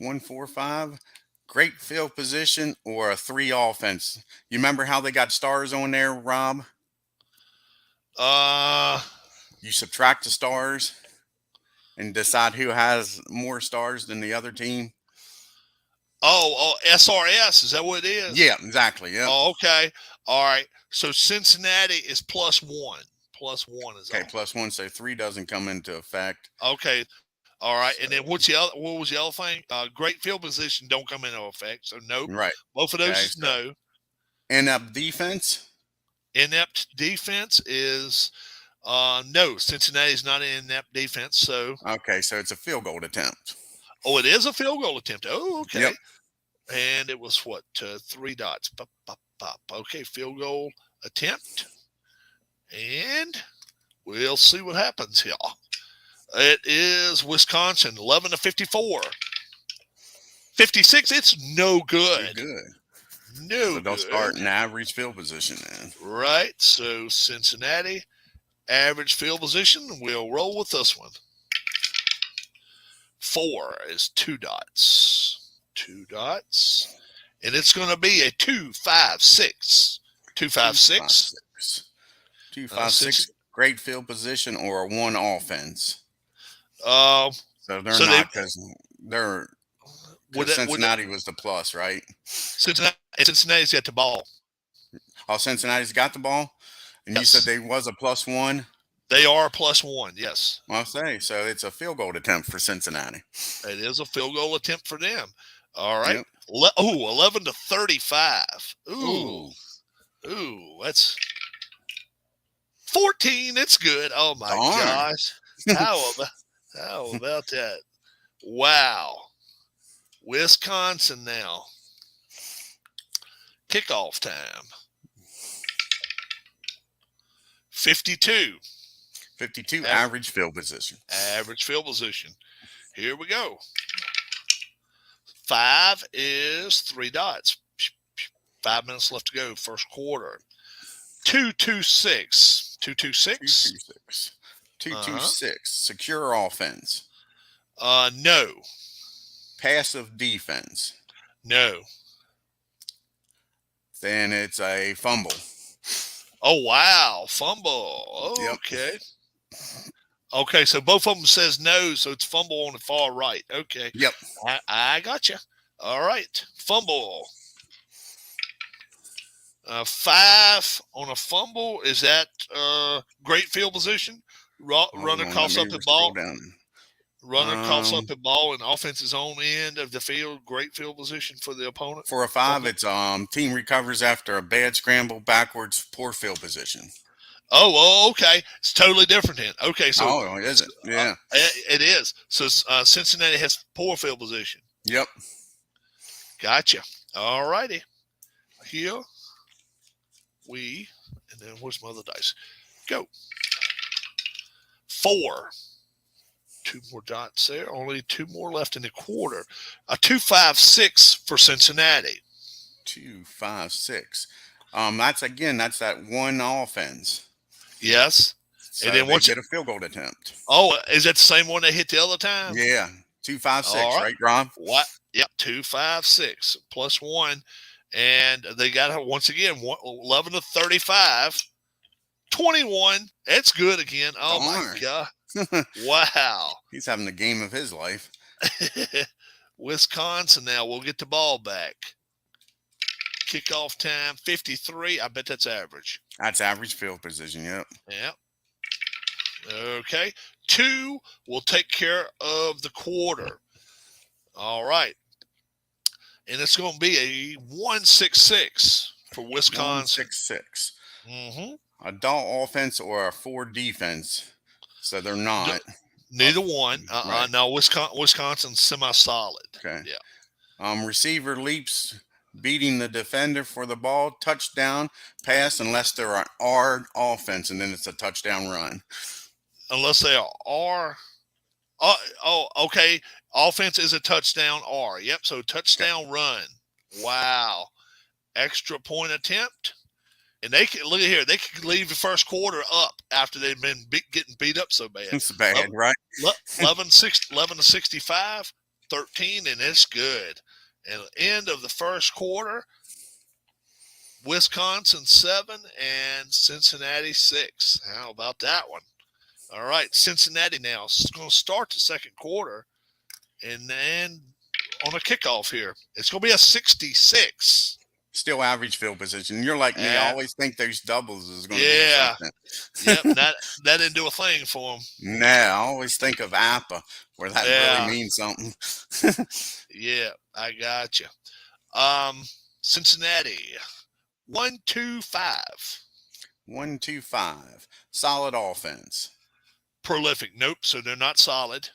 1-4-5. Great field position or a 3 offense. You remember how they got stars on there, Rob? Uh, You subtract the stars and decide who has more stars than the other team. SRS, is that what it is? Yeah, exactly. Yep. Oh, okay. All right. So Cincinnati is +1. +1 is Okay, on. +1, so 3 doesn't come into effect. Okay. All right. And So, then what was the other thing? Great field position don't come into effect. So nope. right. Both of those Okay, is so no. in-up defense. Inept defense is no. Cincinnati's not an inept defense. So Okay, so it's a field goal attempt. it is a field goal attempt. Oh, Yep. okay. And it was what? 3 dots. Pop, pop, pop. Okay, field goal attempt. And we'll see what happens here. It is Wisconsin, 11-54. 56, it's no good. Good. No So they'll good. start in average field position then. Right. So Cincinnati, average field position. We'll roll with this one. 4 is 2 dots. 2 dots. And it's going to be a 2-5-6. 2-5-6. 2-5-6. Great field position or a 1 offense. So they're not because they're Cincinnati was the plus, right? Cincinnati's got the ball. Oh, Cincinnati's got the ball? And yes. You said they was a +1? They are a +1, yes. I'll say. So it's a field goal attempt for Cincinnati. It is a field goal attempt for them. All right. Yep. 11-35. Ooh, that's 14. It's good. Oh, my gosh. How about that? Wow. Wisconsin now. Kickoff time. 52. 52 average field position. Average field position. Here we go. 5 is 3 dots. 5 minutes left to go. First quarter. 2-2-6. 2-2-6. 2-2-6. Secure offense. No. Passive defense. No. Then it's a fumble. Oh, wow. Fumble. Okay. Yep. Okay, so both of them says no, so it's fumble on the far right. Okay. Yep. I got you. All right. Fumble. 5 on a fumble. Is that great field position? Runner coughs up the ball. Runner coughs up the ball and offense is on end of the field. Great field position for the opponent. For a 5, it's team recovers after a bad scramble backwards, poor field position. Oh, okay. It's totally different then. Okay, so is it? Yeah, it is. So Cincinnati has poor field position. Yep. Gotcha. All righty. Here and then where's my other dice? Go. 4. 2 more dots there. Only 2 more left in the quarter. A 2-5-6 for Cincinnati. 2-5-6. That's that 1 offense. Yes. So and then they get a field goal attempt. Oh, is that the same one they hit the other time? Yeah. 2-5-6, right, Rob? What? Yep. 2-5-6 +1. And they got once again 11-35. 21. That's good again. Oh, my God. Wow. He's having the game of his life. Wisconsin now will get the ball back. Kickoff time, 53. I bet that's average. That's average field position, yep. Yep. Okay. 2 will take care of the quarter. All right. And it's going to be a 1-6-6 for Wisconsin. 1-6-6. Mm-hmm. Adult offense or a 4 defense. So they're not. Neither one. Right. No, Wisconsin's semi-solid. Okay. Yeah. Receiver leaps, beating the defender for the ball. Touchdown, pass, unless they're an R offense, and then it's a touchdown run. Unless they are. Okay. Offense is a touchdown R. Yep. So touchdown run. Wow. Extra point attempt. And they can look at here. They can leave the first quarter up after they've been getting beat up so bad. It's bad, right? 11-65, 13, and it's good. And end of the first quarter, Wisconsin 7 and Cincinnati 6. How about that one? All right, Cincinnati now is going to start the second quarter, and then on a kickoff here, it's going to be a 66. Still average field position. You're like me. I always think those doubles is going to do something. Yep, that didn't do a thing for them. No, I always think of APA, where that really means something. Yeah, I got you. Cincinnati, 1-2-5. 1-2-5. Solid offense. Prolific. Nope, so they're not solid.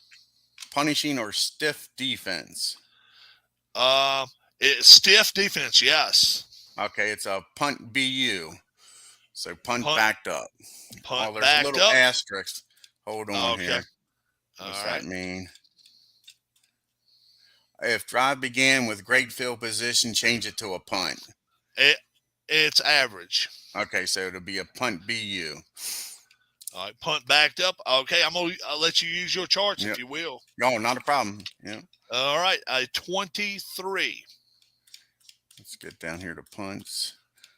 Punishing or stiff defense. It's stiff defense, yes. Okay, it's a punt BU. So punt backed up. Punt there's backed a little up. asterisk. Hold on here. What's that mean? If drive began with great field position, change it to a punt. It's average. Okay, so it'll be a punt BU. All right, punt backed up. Okay, I'll let you use your charts if you will. No, not a problem. Yeah. All right, 23. Let's get down here to punts.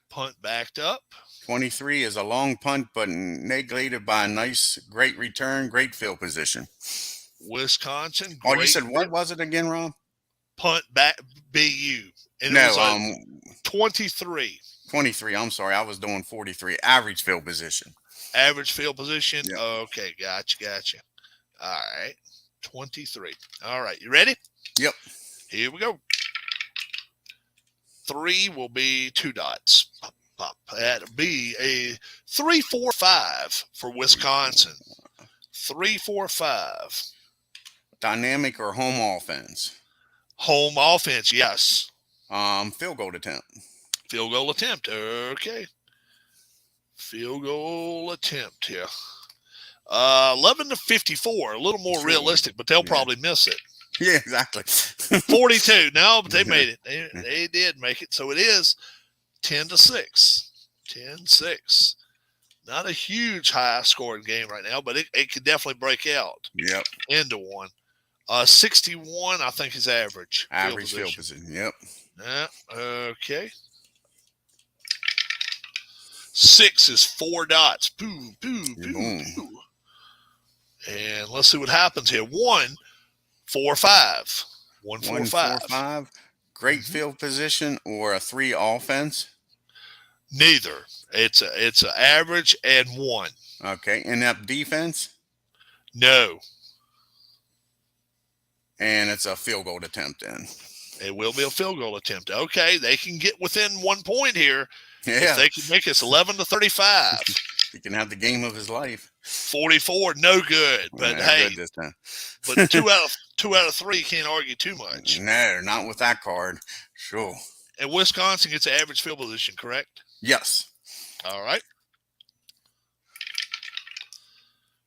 Punt backed up. 23 is a long punt, but negated by a nice, great return, great field position. Wisconsin. Oh, you said what was it again, Rob? Punt back BU. And no, it was 23. 23. I'm sorry, I was doing 43. Average field position. Average field position. Yep. Okay, gotcha. All right, 23. All right, you ready? Yep. Here we go. 3 will be 2 dots. Pop. That'll be a 3-4-5 for Wisconsin. 3-4-5. Dynamic or home offense? Home offense, yes. Field goal attempt. Field goal attempt. Okay. Field goal attempt here. 11-54. A little more realistic, but they'll probably miss it. Yeah, exactly. 42. No, but they made it. They did make it. So it is 10-6. 10-6. Not a huge high scoring game right now, but it could definitely break out. Yep. Into one. 61, I think, is average. Average field position. Yep. Okay. 6 is 4 dots. Boo. And let's see what happens here. 1-4-5. 1-4-5. Great field position or a 3 offense? Neither. It's a average and 1. Okay. Inept defense? No. And it's a field goal attempt then. It will be a field goal attempt. Okay, they can get within 1 point here. Yeah. If they can make us 11-35. He can have the game of his life. 44, no good. But hey, good this time. But 2 out of 3 can't argue too much. No, not with that card. Sure. And Wisconsin gets an average field position, correct? Yes. All right.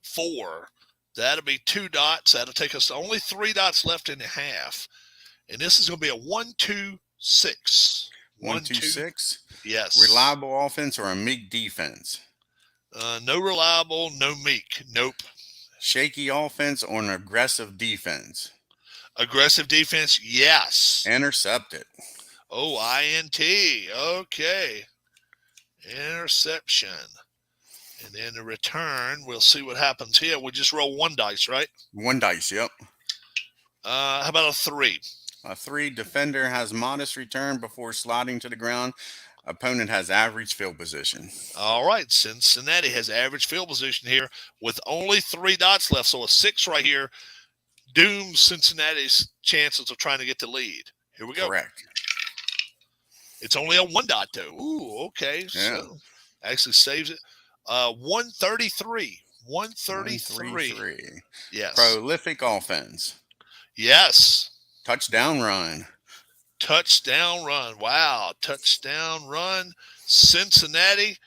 4. That'll be 2 dots. That'll take us to only 3 dots left in the half. And this is going to be a 1-2-6. 1-2-6? Yes. Reliable offense or a meek defense? No reliable, no meek. Nope. Shaky offense or an aggressive defense? Aggressive defense, yes. Intercepted. Oh, INT. Okay. Interception. And then the return, we'll see what happens here. We just roll 1 dice, right? 1 dice, yep. How about a 3? A 3, defender has modest return before sliding to the ground. Opponent has average field position. All right, Cincinnati has average field position here with only 3 dots left. So a 6 right here dooms Cincinnati's chances of trying to get the lead. Here we go. Correct. It's only a 1 dot, though. Ooh, okay. Yeah. So actually saves it. 133. 133. Yes. Prolific offense. Yes. Touchdown run. Touchdown run. Wow. Touchdown run. Cincinnati,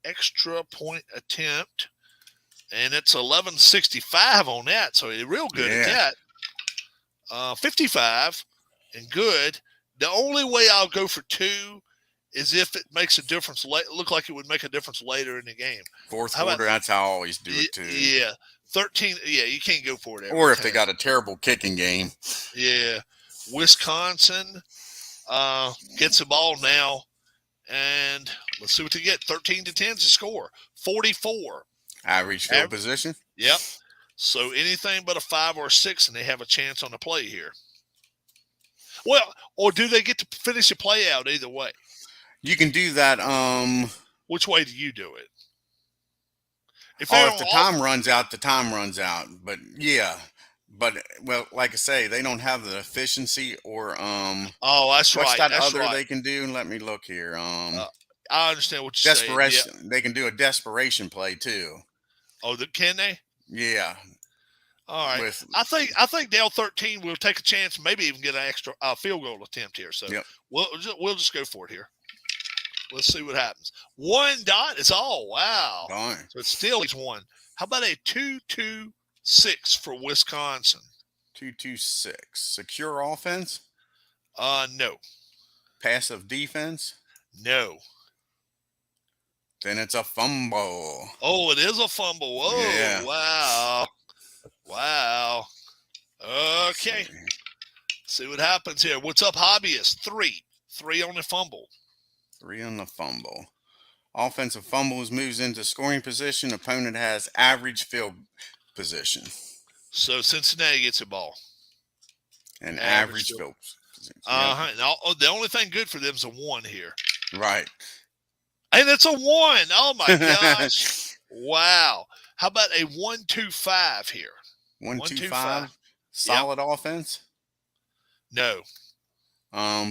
extra point attempt. And it's 1165 on that. So you're real good at that. 55 and good. The only way I'll go for 2 is if it makes a difference. Look like it would make a difference later in the game. Fourth quarter, that's how I always do it too. Yeah. 13. Yeah, you can't go for it. Or if they got a terrible kicking game. Yeah. Wisconsin, Gets the ball now, and let's see what they get. 13-10 is the score. 44. Average field position. Yep. So anything but a 5 or a 6, and they have a chance on the play here. Well, or do they get to finish the play out either way? You can do that. Which way do you do it? If the time runs out, the time runs out. But yeah, but well, like I say, they don't have the efficiency or Oh, that's right. What's that that's other right. they can do? Let me look here. I understand what you're saying. Desperation. Yeah. They can do a desperation play too. Oh, can they? Yeah. All right. I think Dale 13 will take a chance, maybe even get an extra field goal attempt here. So yep. we'll just go for it here. Let's see what happens. 1 dot is all. Wow. Darn. So it's still 1. How about a 2-2-6 for Wisconsin? 2-2-6. Secure offense? No. Passive defense? No. Then it's a fumble. Oh, it is a fumble. Whoa. Yeah. Wow. Wow. Okay. See what happens here. What's up, Hobbyist? 3. 3 on the fumble. 3 on the fumble. Offensive fumbles moves into scoring position. Opponent has average field position. So Cincinnati gets the ball. And average field position. Uh-huh. Yep. The only thing good for them is a 1 here. Right. And it's a 1. Oh, my gosh. Wow. How about a 1-2-5 here? 1-2-5. Solid offense? No.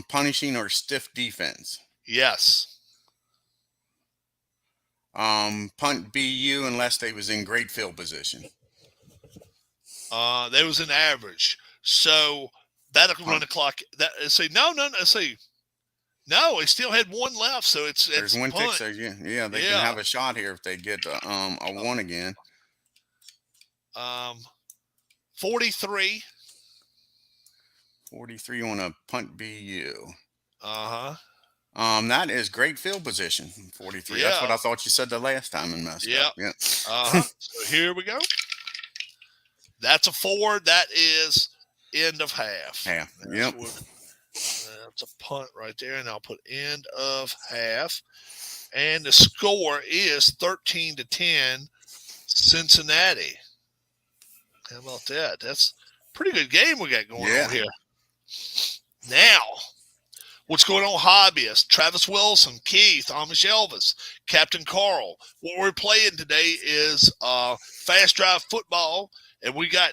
Punishing or stiff defense? Yes. Punt BU unless they was in great field position. They was an average. So that'll run the clock. No, he still had 1 left, so there's 1 punt. tick. So yeah, they can have a shot here if they get a 1 again. 43. 43 on a punt BU. Uh-huh. That is great field position. 43. Yeah. That's what I thought you said the last time and messed up. Yeah. Uh-huh. So here we go. That's a 4. That is end of half. Half. Yep. That's a punt right there, and I'll put end of half. And the score is 13-10, Cincinnati. How about that? That's a pretty good game we got going on here. Now, what's going on, Hobbyist? Travis Wilson, Keith, Amish Elvis, Captain Carl. What we're playing today is fast drive football, and we got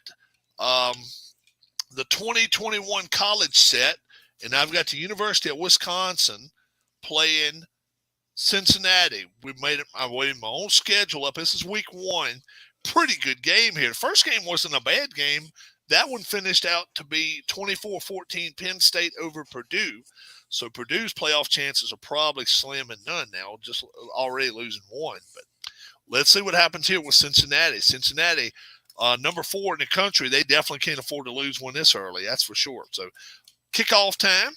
the 2021 college set, and I've got the University of Wisconsin playing Cincinnati. I made my own schedule up. This is week 1. Pretty good game here. The first game wasn't a bad game. That one finished out to be 24-14 Penn State over Purdue. So Purdue's playoff chances are probably slim and none now, just already losing 1. But let's see what happens here with Cincinnati. Cincinnati, number 4 in the country, they definitely can't afford to lose one this early. That's for sure. So kickoff time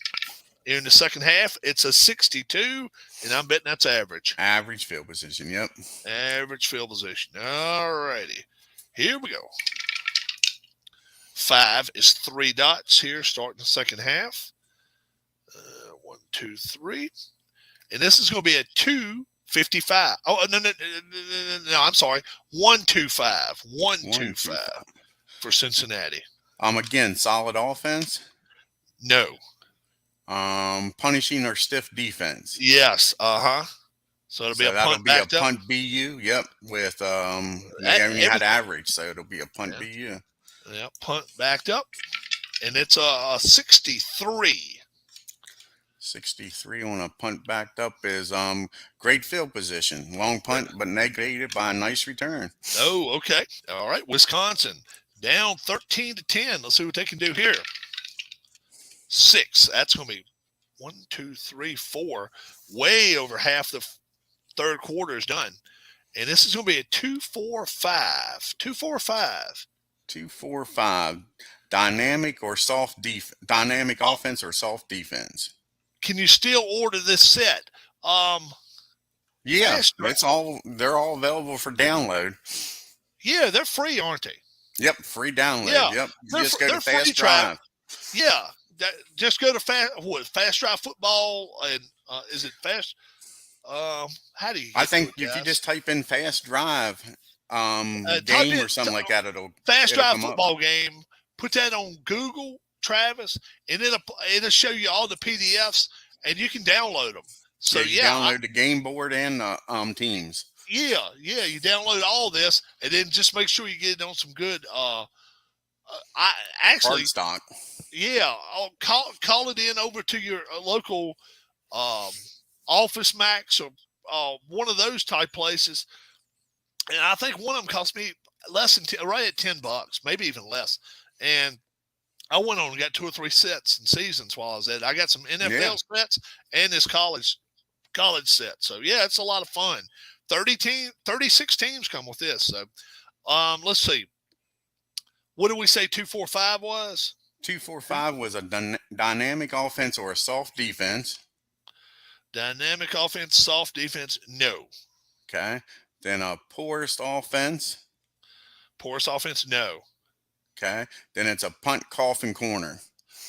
in the second half, it's a 62, and I'm betting that's average. Average field position, yep. Average field position. All righty. Here we go. 5 is 3 dots here, starting the second half. 1, 2, 3. And this is going to be a 2-55. Oh, no, I'm sorry. 1-2-5. 1-2-5 for Cincinnati. Again, solid offense? No. Punishing or stiff defense? Yes. Uh-huh. So it'll be a punt backed up. Punt BU, yep, with they only had average, so it'll be a punt BU. Yeah, punt backed up. And it's a 63. 63 on a punt backed up is great field position. Long punt, but negated by a nice return. Oh, okay. All right. Wisconsin down 13-10. Let's see what they can do here. 6. That's going to be 1, 2, 3, 4. Way over half the third quarter is done. And this is going to be a 2-4-5. 2-4-5. 2-4-5. Dynamic or soft dynamic offense or soft defense. Can you still order this set? Yeah, they're all available for download. Yeah, they're free, aren't they? Yep, free download. Yeah, yep. You just go to Fast Drive. Yeah, just go to Fast Drive Football, and is it Fast? How do you? I think it, if you guys? just type in Fast Drive Type game in or something like that, Fast it'll Drive come up. Football game. Put that on Google, Travis, and it'll show you all the PDFs, and you can download them. So you download the game board and the teams. Yeah, you download all this, and then just make sure you get it on some good. I actually, cardstock. Yeah, I'll call it in over to your local Office Max or one of those type places, and I think one of them cost me less than right at $10, maybe even less. And I went on and got 2 or 3 sets and seasons while I was at it. I got some NFL sets and this college set. So yeah, it's a lot of fun. 36 teams come with this. So let's see. What did we say 245 was? 245 was a dynamic offense or a soft defense. Dynamic offense, soft defense, no. Okay. Then a poorest offense. Poorest offense, no. Okay. Then it's a punt, coffin corner.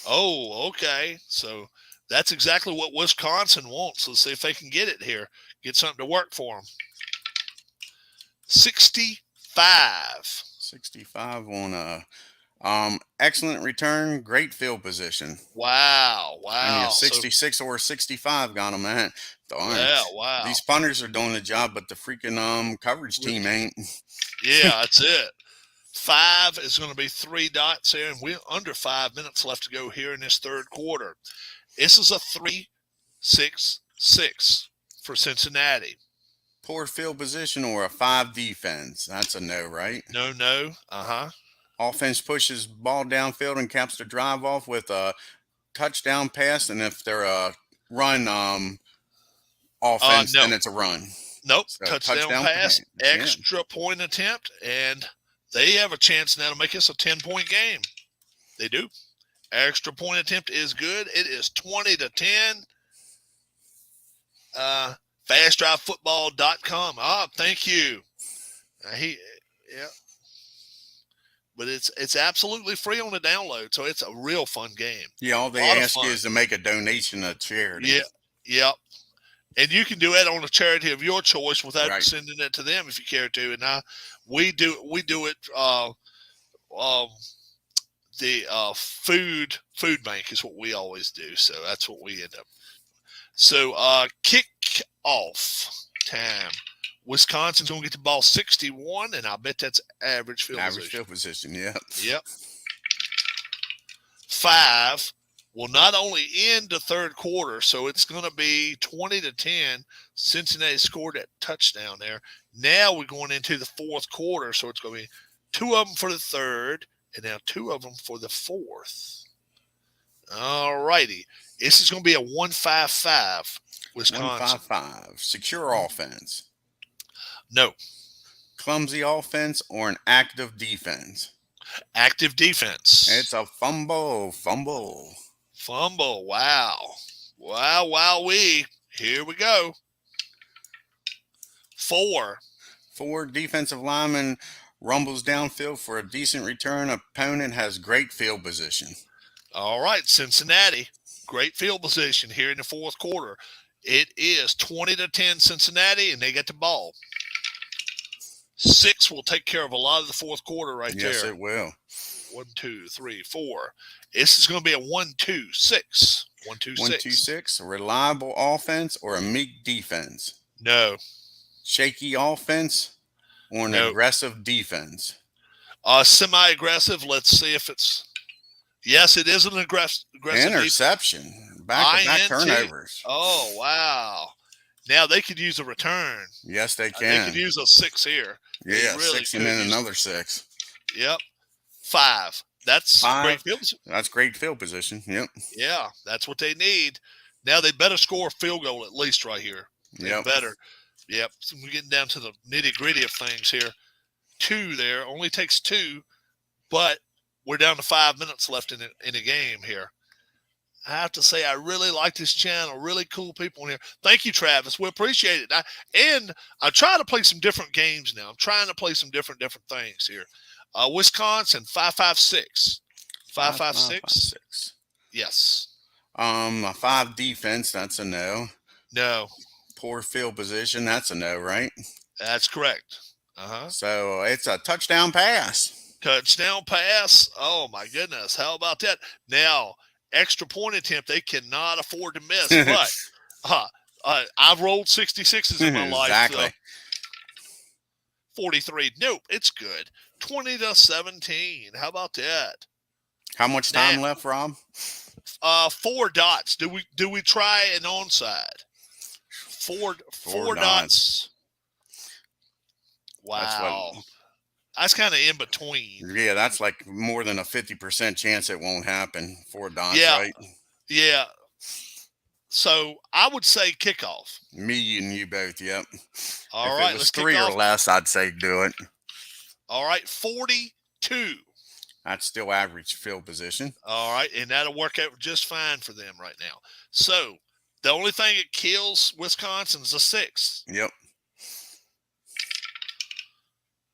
Oh, okay. So that's exactly what Wisconsin wants. Let's see if they can get it here. Get something to work for them. 65. 65 on a excellent return, great field position. Wow. And 66 or 65 got them that. Darn. Yeah, wow. These punters are doing the job, but the freaking coverage team ain't. Yeah, that's it. 5 is going to be 3 dots there, and we're under 5 minutes left to go here in this third quarter. This is a 3-6-6 for Cincinnati. Poor field position or a 5 defense. That's a no, right? No. Offense pushes ball downfield and caps the drive off with a touchdown pass, and if they're a run offense, no. then it's a run. Nope. So touchdown pass, extra point attempt, and they have a chance now to make this a 10-point game. They do. Extra point attempt is good. It is 20-10. FastDriveFootball.com. Thank you. But it's absolutely free on the download, so it's a real fun game. Yeah, all they ask you is to make a donation to charity. Yep. And you can do it on a charity of your choice without sending it to them if you care to. And we do it. The food bank is what we always do. So that's what we end up. So kick off time. Wisconsin's going to get the ball 61, and I bet that's average field position. Average field position, yeah. Yep. 5 will not only end the third quarter, so it's going to be 20-10. Cincinnati scored that touchdown there. Now we're going into the fourth quarter, so it's going to be 2 of them for the third, and now 2 of them for the fourth. All righty. This is going to be a 1-5-5 Wisconsin. 1-5-5. Secure offense. No. Clumsy offense or an active defense? Active defense. It's a fumble. Fumble. Wow. Wowee. Here we go. 4. 4 defensive linemen rumbles downfield for a decent return. Opponent has great field position. All right, Cincinnati. Great field position here in the fourth quarter. It is 20-10 Cincinnati, and they get the ball. 6 will take care of a lot of the fourth quarter right there. Yes, it will. 1, 2, 3, 4. This is going to be a 1-2-6. 1-2-6. 1-2-6. A reliable offense or a meek defense? No. Shaky offense or an aggressive defense? Semi-aggressive. Let's see if it's. Yes, it is an aggressive interception. Back-to-back turnovers. Oh, wow. Now they could use a return. Yes, they can. They could use a 6 here. Yeah, really 6 and then another 6. Yep. 5. That's 5. Great field position. That's great field position. Yep. Yeah, that's what they need. Now they better score a field goal at least right here. Yep. Better. Yep. So we're getting down to the nitty-gritty of things here. 2 there. Only takes 2, but we're down to 5 minutes left in the game here. I have to say, I really like this channel. Really cool people in here. Thank you, Travis. We appreciate it. I try to play some different games now. I'm trying to play some different things here. Wisconsin, 5-5-6. 5-5-6. Yes. A 5 defense, that's a no. No. Poor field position, that's a no, right? That's correct. Uh-huh. So it's a touchdown pass. Touchdown pass. Oh, my goodness. How about that? Now, extra point attempt, they cannot afford to miss. But I've rolled 66s in my life. Exactly. 43. Nope, it's good. 20-17. How about that? How much time left, Rob? 4 dots. Do we try an onside? Four dots. Wow. That's kind of in between. Yeah, that's like more than a 50% chance it won't happen. 4 dots, Yeah. right? Yeah. So I would say kickoff. Me and you both, yep. All if right, it was let's 3 kick or off. less, I'd say do it. All right, 42. That's still average field position. All right, and that'll work out just fine for them right now. So the only thing that kills Wisconsin is a 6. Yep.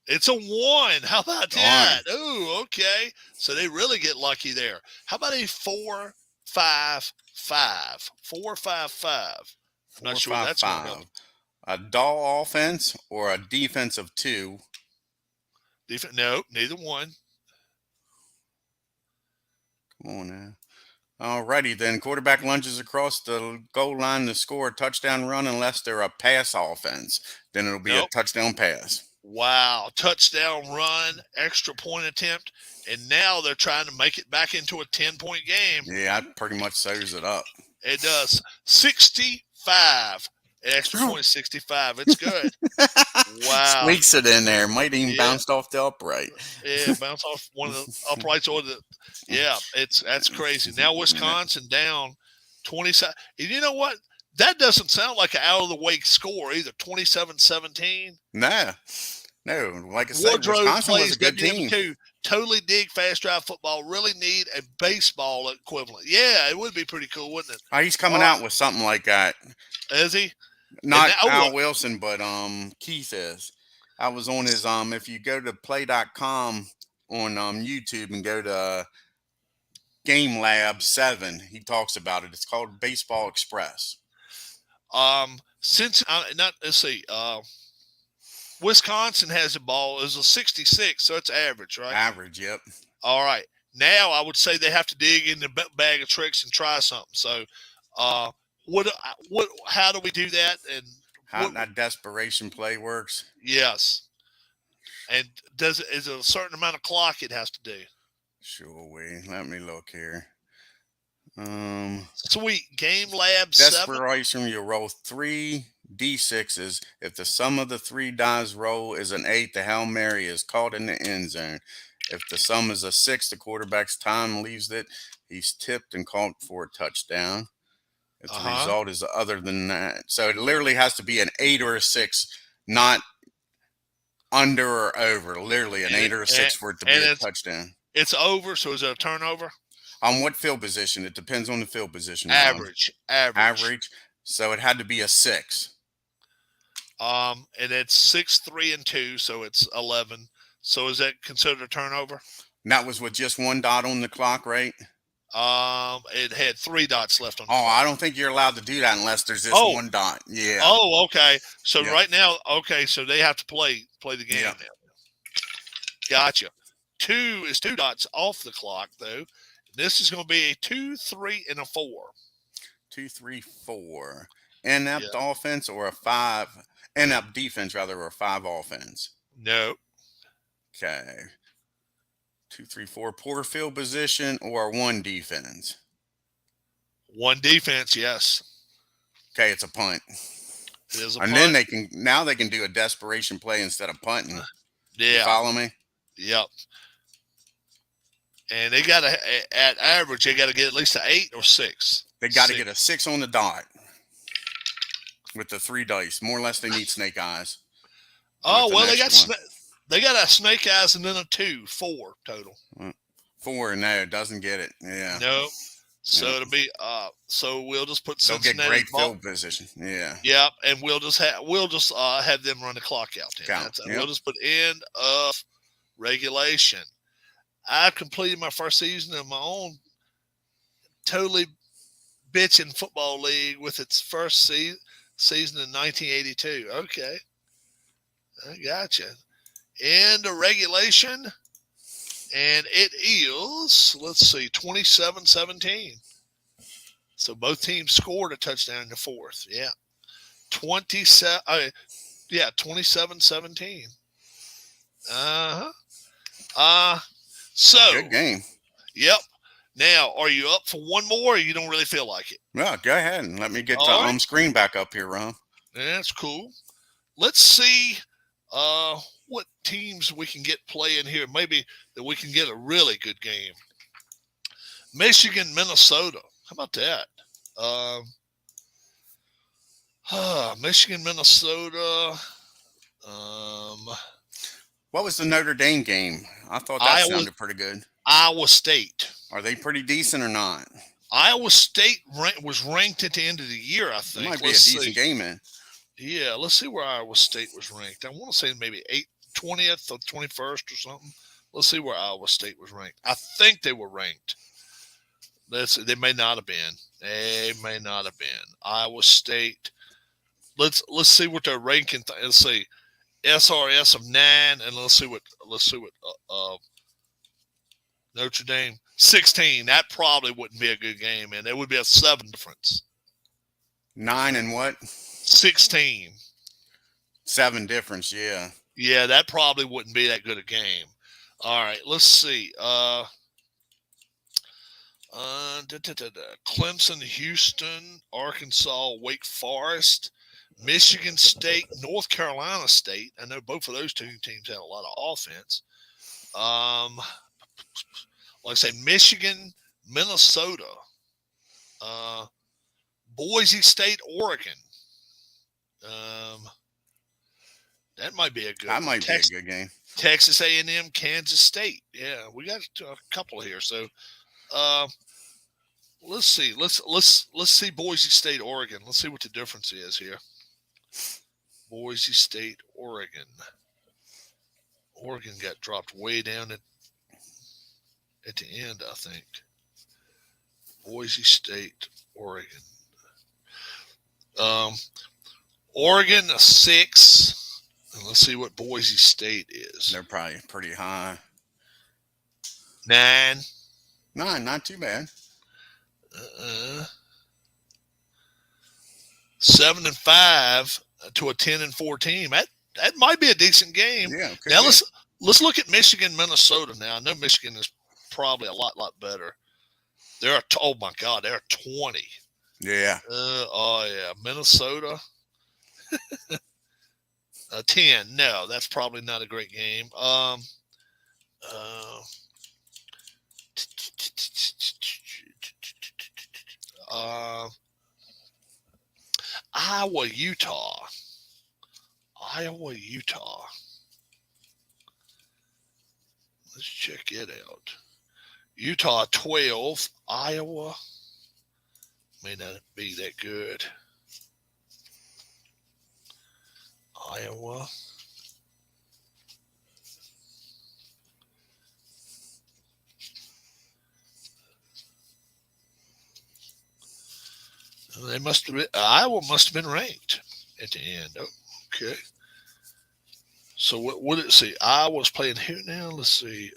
It's a 1. How about that? Ooh, okay. So they really get lucky there. How about a 4-5-5? 4-5-5. I'm not sure that's going to help. A dull offense or a defensive 2? No, neither one. Come on now. Alrighty then. Quarterback lunges across the goal line to score a touchdown run unless they're a pass offense. Then it'll be a touchdown pass. Wow. Touchdown run, extra point attempt, and now they're trying to make it back into a 10-point game. Yeah, that pretty much sews it up. It does. 65. Extra point 65. It's good. Wow. Squeaks it in there. Might even bounced off the upright. Yeah, bounce off one of the uprights or the that's crazy. Now Wisconsin down 27. And you know what? That doesn't sound like an out of the way score either. 27-17. No. Like I said, Wisconsin was a good team. Totally dig fast drive football. Really need a baseball equivalent. Yeah, it would be pretty cool, wouldn't it? He's coming out with something like that. Is he? Not Al Wilson, but Keith is. I was on his if you go to play.com on YouTube and go to Game Lab 7, he talks about it. It's called Baseball Express. Wisconsin has a ball is a 66, so it's average, right? Average, yep. All right. Now I would say they have to dig in the bag of tricks and try something. So, how do we do that? And how that desperation play works? Yes. And is it a certain amount of clock it has to do? Sure. Let me look here. Sweet. Game Lab 7. Desperation, you roll 3 D6s. If the sum of the 3 dice roll is an 8, the Hail Mary is caught in the end zone. If the sum is a 6, the quarterback's time leaves it. He's tipped and called for a touchdown. If the result is other than that. So it literally has to be an 8 or a 6, not under or over. Literally an 8 or a 6 for it to be a touchdown. It's over, so is it a turnover? On what field position? It depends on the field position. Average. So it had to be a 6. And it's 6, 3, and 2, so it's 11. So is that considered a turnover? And that was with just 1 dot on the clock, right? It had 3 dots left on the clock. I don't think you're allowed to do that unless there's just 1 dot. Yeah. Oh, okay. So right now, so they have to play the game now. Gotcha. 2 is 2 dots off the clock, though. This is going to be a 2, 3, and a 4. 2, 3, 4. Inept offense or a 5? Inept defense, rather, or a 5 offense? No. Okay. 2, 3, 4. Poor field position or 1 defense? 1 defense, yes. Okay, it's a punt. It is a punt. And then they can do a desperation play instead of punting. Yeah. You follow me? Yep. And they got to, at average, they got to get at least an 8 or 6. They got to get a 6 on the dot with the 3 dice. More or less, they need snake eyes. Oh, well, they got a snake eyes and then a 2, 4 total. 4, no, doesn't get it. Yeah. No. So it'll be so we'll just put Cincinnati. They'll get great field position. Yeah. Yep, and we'll just have them run the clock out. We'll just put end of regulation. I've completed my first season of my own totally bitchin' football league with its first season in 1982. Okay, I gotcha. End of regulation, and it is, let's see, 27-17. So both teams scored a touchdown in the fourth. Yeah. 27 yeah, 27-17. Uh-huh. So, Good game. yep. Now, are you up for one more, or you don't really feel like it? Well, go ahead and let me get All the right. screen back up here, Ron. That's cool. Let's see what teams we can get playing here. Maybe that we can get a really good game. Michigan, Minnesota. How about that? Michigan, Minnesota. What was the Notre Dame game? I thought that Iowa, sounded pretty good. Iowa State. Are they pretty decent or not? Iowa State was ranked at the end of the year, I It think. might be a decent game, man. Yeah, let's see where Iowa State was ranked. I want to say maybe 20th or 21st or something. Let's see where Iowa State was ranked. I think they were ranked. They may not have been. They may not have been. Iowa State. Let's see what their ranking. Let's see, SRS of 9, and let's see what Notre Dame 16. That probably wouldn't be a good game, and it would be a 7 difference. 9 and what? 16. 7 difference, yeah. Yeah, that probably wouldn't be that good a game. All right, let's see. Clemson, Houston, Arkansas, Wake Forest, Michigan State, North Carolina State. I know both of those two teams had a lot of offense. Like I say, Michigan, Minnesota, Boise State, Oregon. That might be a good. That might be a good game. Texas A&M, Kansas State. Yeah, we got a couple here. So, let's see. Let's see Boise State, Oregon. Let's see what the difference is here. Boise State, Oregon. Oregon got dropped way down at the end, I think. Boise State, Oregon. Oregon a 6. And let's see what Boise State is. They're probably pretty high. 9. 9, not too bad. 7-5 to a 10-4 team. That might be a decent game. Yeah. Now let's look at Michigan, Minnesota. Now I know Michigan is probably a lot better. They're oh my God, they're 20. Yeah. Oh yeah, Minnesota. 10. No, that's probably not a great game. Iowa, Utah. Let's check it out. Utah 12. Iowa may not be that good. Iowa. Iowa must have been ranked at the end. Oh, okay. So what did it see? Iowa's playing who now? Let's see.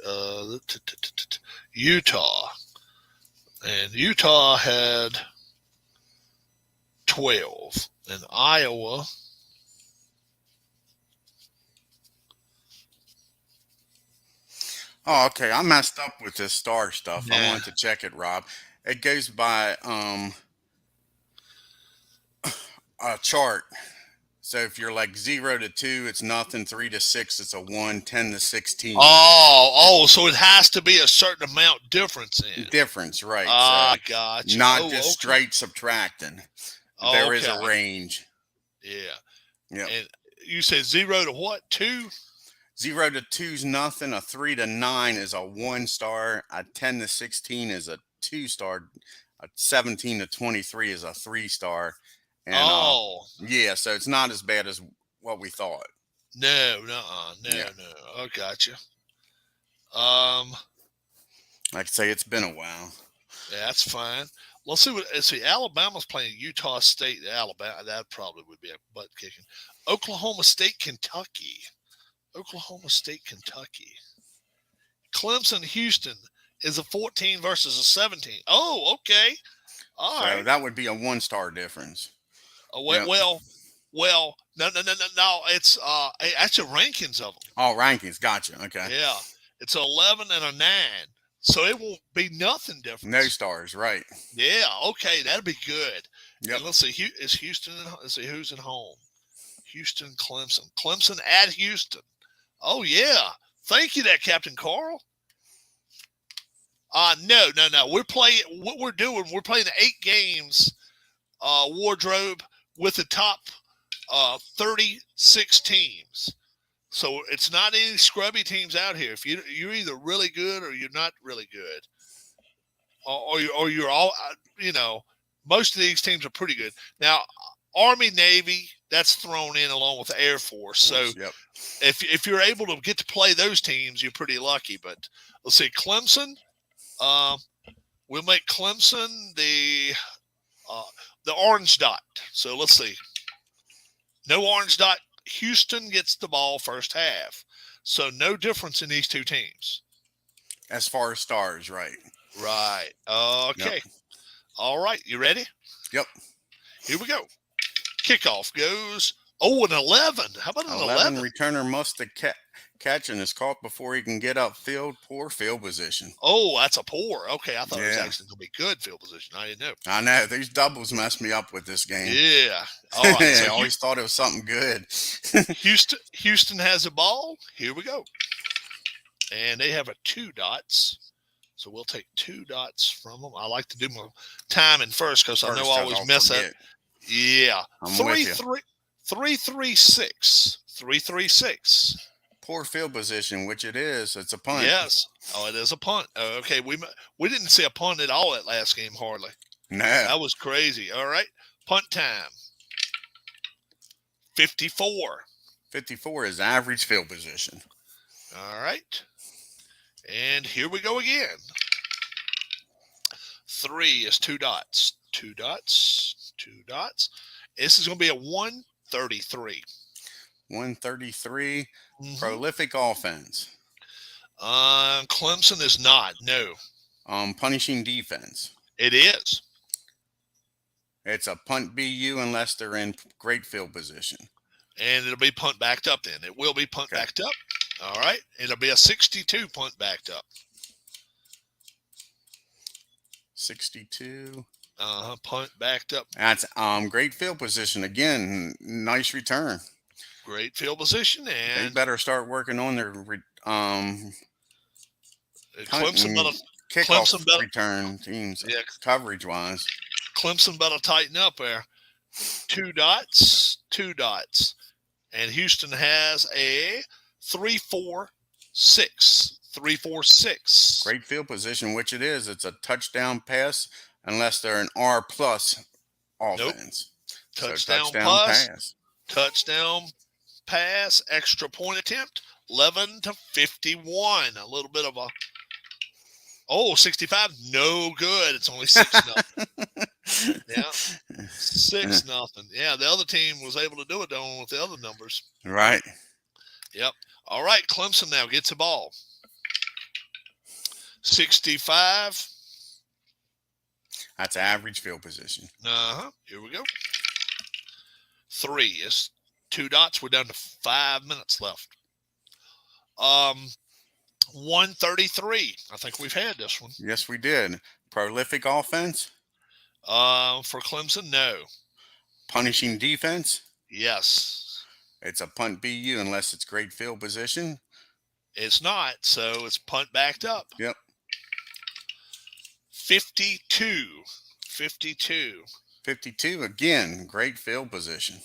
Utah. And Utah had 12. And Iowa. Oh, okay. I messed up with this star stuff. Nah. I wanted to check it, Rob. It goes by a chart. So if you're like 0 to 2, it's nothing. 3 to 6, it's a 1. 10 to 16. So it has to be a certain amount difference in. Difference, right. I so got you. Not just straight subtracting. There is a range. Yeah. Yeah. And you said 0 to what? 2? 0 to 2 is nothing. A 3 to 9 is a 1 star. A 10 to 16 is a 2 star. A 17 to 23 is a 3 star. And, yeah, so it's not as bad as what we thought. No. I got you. Like I say, it's been a while. Yeah, that's fine. Let's see what. Let's see. Alabama's playing Utah State. Alabama. That probably would be a butt kicking. Oklahoma State, Kentucky. Oklahoma State, Kentucky. Clemson, Houston is a 14 versus a 17. Oh, okay. All So right. that would be a 1 star difference. Well, Yep. well, well. No, no, no, no, no. It's that's the rankings of them. All rankings. Gotcha. Okay. Yeah, it's 11 and a 9, so it won't be nothing No difference. stars. Right. Yeah, okay, that'll be good. Yep. And let's see, is Houston? Let's see who's at home. Houston, Clemson. Clemson at Houston. Oh yeah, thank you, there, Captain Carl. No, no, no. We're playing. What we're doing, we're playing 8 games. Wardrobe with the top 36 teams. So it's not any scrubby teams out here. If you're either really good or you're not really good, or you're all, most of these teams are pretty good. Now, Army, Navy, that's thrown in along with the Air Force. So Yep. if you're able to get to play those teams, you're pretty lucky. But let's see, Clemson. We'll make Clemson the orange dot. So let's see. No orange dot. Houston gets the ball first half. So no difference in these two teams. As far as stars, right? Right. Okay. Yep. All right. You ready? Yep. Here we go. Kickoff goes. Oh, an 11. How about an 11? Returner must catch and is caught before he can get upfield. Poor field position. Oh, that's a poor. Okay, I thought it was Yeah. actually going to be good field position. I didn't know. I know. These doubles messed me up with this game. Yeah. All right. I So always thought it was something good. Houston has the ball. Here we go. And they have a 2 dots. So we'll take 2 dots from them. I like to do my timing first because I know I always mess up. Yeah. I'm 3-3-6. 3-3-6. Poor field position, which it is. It's a punt. Yes. Oh, it is a punt. Okay. We didn't see a punt at all that last game, hardly. No. That was crazy. All right. Punt time. 54. 54 is average field position. All right. And here we go again. 3 is 2 dots. 2 dots. 2 dots. This is going to be a 133. 133. Mm-hmm. Prolific offense. Clemson is not. No. Punishing defense. It is. It's a punt BU unless they're in great field position. And it'll be punt backed up then. It will be punt backed up. All right. It'll be a 62 punt backed up. 62. Punt backed up. That's great field position. Again, nice return. Great field position. And they better start working on their kickoff return teams coverage-wise. Clemson better tighten up there. 2 dots. 2 dots. And Houston has a 3-4-6. 3-4-6. Great field position, which it is. It's a touchdown pass unless they're an R plus offense. Nope. Touchdown pass. Touchdown pass. Extra point attempt. 11-51. A little bit of a 65. No good. It's only 6-0. Yeah. 6-0. Yeah, the other team was able to do it though with the other numbers. Right. Yep. All right, Clemson now gets the ball. 65. That's average field position. Here we go. 3 is 2 dots. We're down to 5 minutes left. 133. I think we've had this one. Yes, we did. Prolific offense. For Clemson, no. Punishing defense. Yes. It's a punt BU unless it's great field position. It's not, so it's punt backed up. Yep. 52. 52. 52, again, great field position.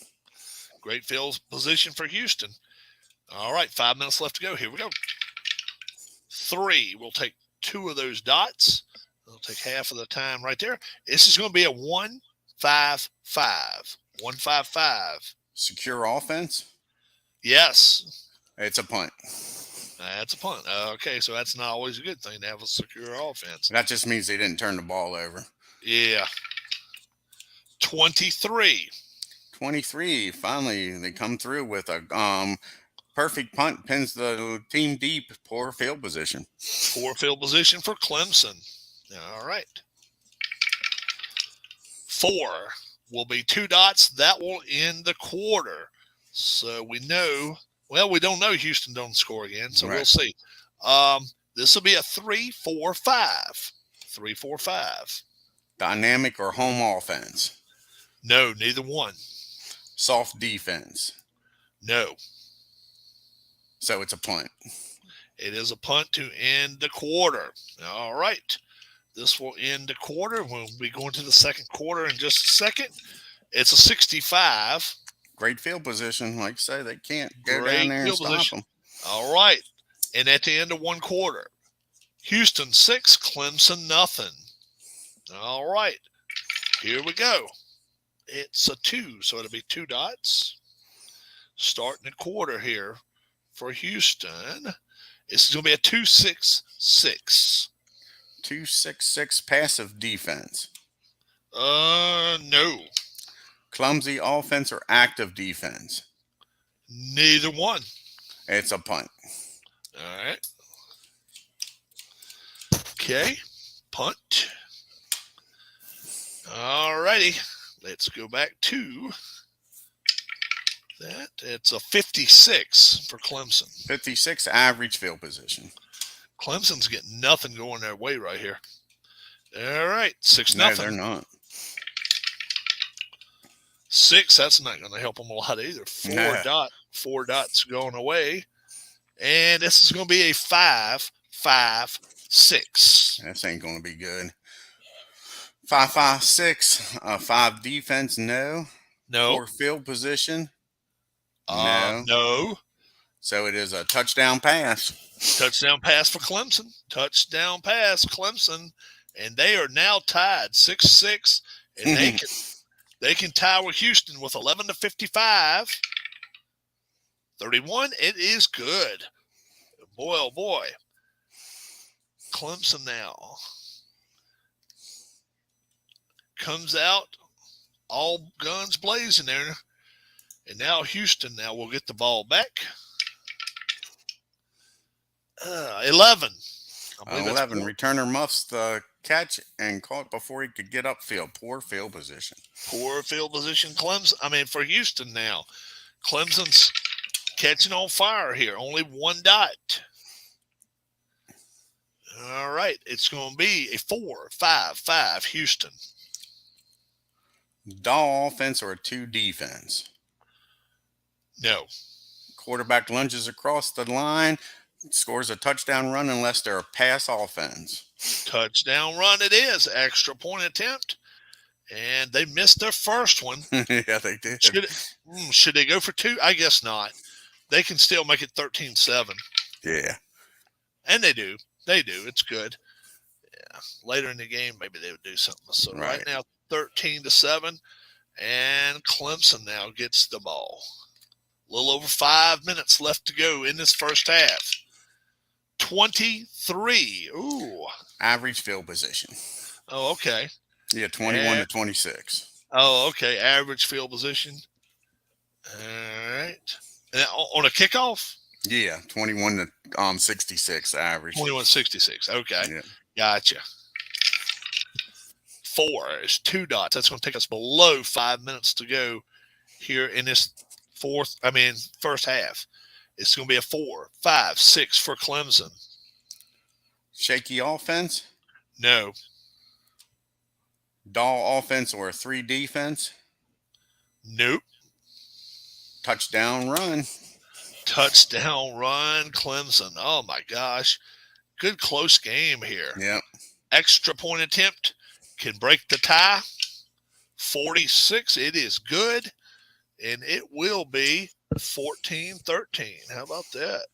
Great field position for Houston. All right, 5 minutes left to go. Here we go. 3. We'll take 2 of those dots. We'll take half of the time right there. This is going to be a 1-5-5. 1-5-5. Secure offense? Yes. It's a punt. That's a punt. Okay, so that's not always a good thing to have a secure offense. That just means they didn't turn the ball over. Yeah. 23. 23. Finally, they come through with a perfect punt, pins the team deep. Poor field position. Poor field position for Clemson. All right. 4 will be 2 dots. That will end the quarter. So we know, well, we don't know Houston don't score again, so we'll see. This will be a 3-4-5. 3-4-5. Dynamic or home offense? No, neither one. Soft defense? No. So it's a punt. It is a punt to end the quarter. All right. This will end the quarter. We'll be going to the second quarter in just a second. It's a 65. Great field position. Like I say, they can't go down there and stop them. All right. And at the end of one quarter, Houston 6, Clemson nothing. All right. Here we go. It's a 2, so it'll be 2 dots. Starting the quarter here for Houston. It's going to be a 2-6-6. 2-6-6 passive defense? No. Clumsy offense or active defense? Neither one. It's a punt. All right. Okay. Punt. All righty. Let's go back to that. It's a 56 for Clemson. 56 average field position. Clemson's getting nothing going their way right here. All right. 6-0. No, they're not. 6, that's not going to help them a lot either. 4 dots going away. And this is going to be a 5-5-6. This ain't going to be good. 5-5-6. 5 defense, no. No. 4 field position, no. So it is a touchdown pass. Touchdown pass for Clemson. Touchdown pass, Clemson. And they are now tied 6-6. And they can tie with Houston with 11-55. 31. It is good. Boy, oh boy. Clemson now comes out all guns blazing there. And now Houston will get the ball back. 11. 11. Returner muffs the catch and caught before he could get upfield. Poor field position. Poor field position. For Houston now. Clemson's catching on fire here. Only 1 dot. All right. It's going to be a 4-5-5 Houston. Doll offense or a 2 defense? No. Quarterback lunges across the line, scores a touchdown run unless they're a pass offense. Touchdown run it is. Extra point attempt. And they missed their first one. Yeah, they did. Should they go for 2? I guess not. They can still make it 13-7. Yeah. And they do. They do. It's good. Yeah. Later in the game, maybe they would do something. So right now, 13-7. And Clemson now gets the ball. A little over 5 minutes left to go in this first half. 23. Ooh. Average field position. Oh, okay. Yeah, 21-26. Oh, okay. Average field position. All right. And on a kickoff? Yeah, 21-66 average. 21-66. Okay. Yeah. Gotcha. 4 is 2 dots. That's going to take us below 5 minutes to go here in this first half. It's going to be a 4-5-6 for Clemson. Shaky offense? No. Doll offense or a 3 defense? Nope. Touchdown run. Touchdown run, Clemson. Oh, my gosh. Good close game here. Yep. Extra point attempt can break the tie. 46. It is good. And it will be 14-13. How about that?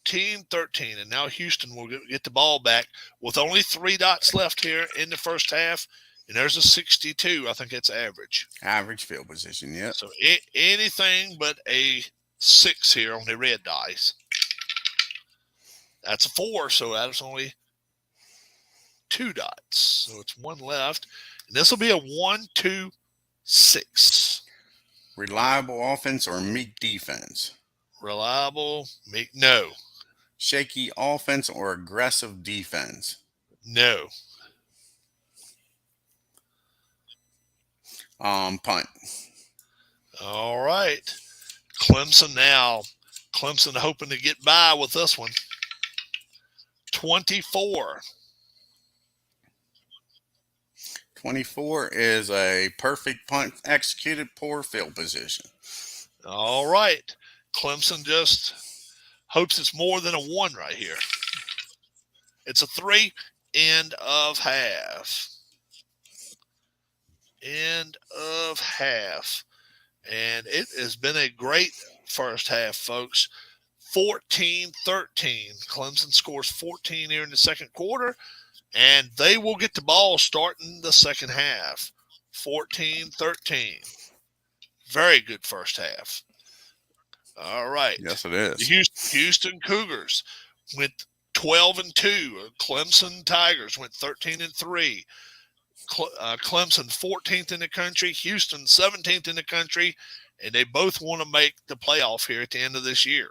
14-13. And now Houston will get the ball back with only 3 dots left here in the first half. And there's a 62. I think that's average. Average field position, yeah. So anything but a 6 here on the red dice. That's a 4, so that's only 2 dots. So it's 1 left. And this will be a 1, 2, 6. Reliable offense or meek defense? Reliable, no. Shaky offense or aggressive defense? No. Punt. All right. Clemson now. Clemson hoping to get by with this one. 24. 24 is a perfect punt executed, poor field position. All right. Clemson just hopes it's more than a 1 right here. It's a 3. End of half. End of half. And it has been a great first half, folks. 14-13. Clemson scores 14 here in the second quarter, and they will get the ball starting the second half. 14-13. Very good first half. All right. Yes, it is. The Houston Cougars went 12-2. Clemson Tigers went 13-3. Clemson 14th in the country, Houston 17th in the country, and they both want to make the playoff here at the end of this year.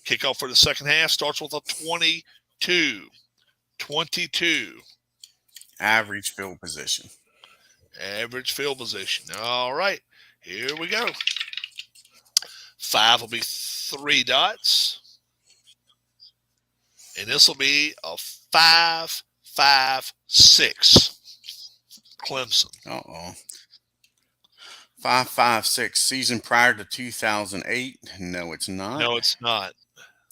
Kickoff for the second half starts with a 22. 22. Average field position. Average field position. All right, here we go. 5 will be 3 dots, and this will be a 5, 5, 6. Clemson. 5-5-6 season prior to 2008. No, it's not. No, it's not.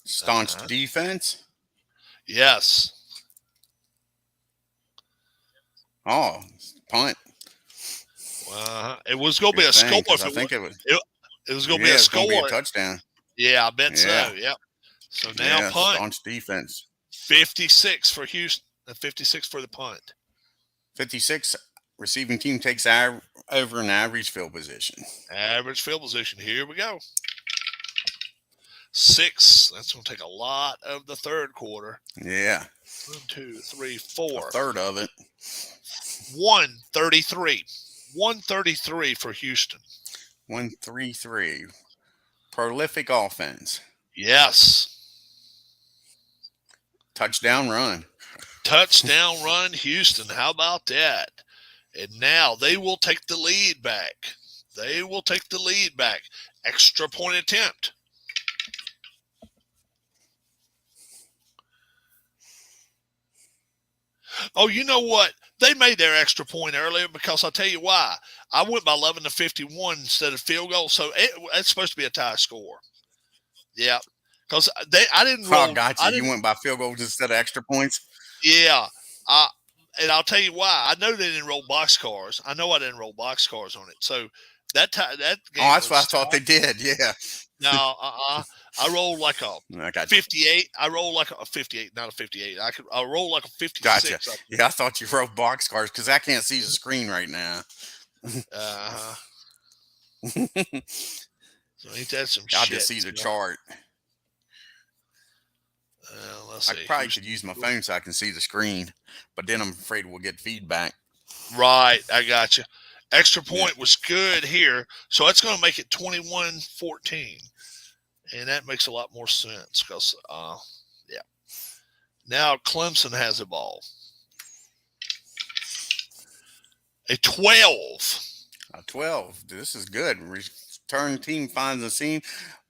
Staunch defense. Yes. Oh, punt. It was going to be a score. I think it was. It was going to be a score. Be a touchdown. Yeah, I bet so. Yep. So now punt. Staunch defense. 56 for Houston. 56 for the punt. 56. Receiving team takes over an average field position. Average field position. Here we go. 6. That's going to take a lot of the third quarter. Yeah. 1, 2, 3, 4. A third of it. 133. 133 for Houston. 133. Prolific offense. Yes. Touchdown run. Touchdown run, Houston. How about that? And now they will take the lead back. They will take the lead back. Extra point attempt. Oh, you know what? They made their extra point earlier because I'll tell you why. I went by 11-51 instead of field goal, so it's supposed to be a tie score. Yeah, because I didn't roll. Oh, gotcha. You went by field goals instead of extra points? Yeah. And I'll tell you why. I know they didn't roll boxcars. I know I didn't roll boxcars on it. So that game that's what I thought they did. Yeah. No, I rolled like a 58. I rolled like a 58, not a 58. I rolled like a 56. Gotcha. Yeah, I thought you rolled boxcars because I can't see the screen right now. So ain't that some shit? I just see the chart. Let's see. I probably could use my phone so I can see the screen, but then I'm afraid we'll get feedback. Right, I got you. Extra point was good here, so it's going to make it 21-14, and that makes a lot more sense because, now Clemson has the ball. A 12. A 12. This is good. Return team finds a seam.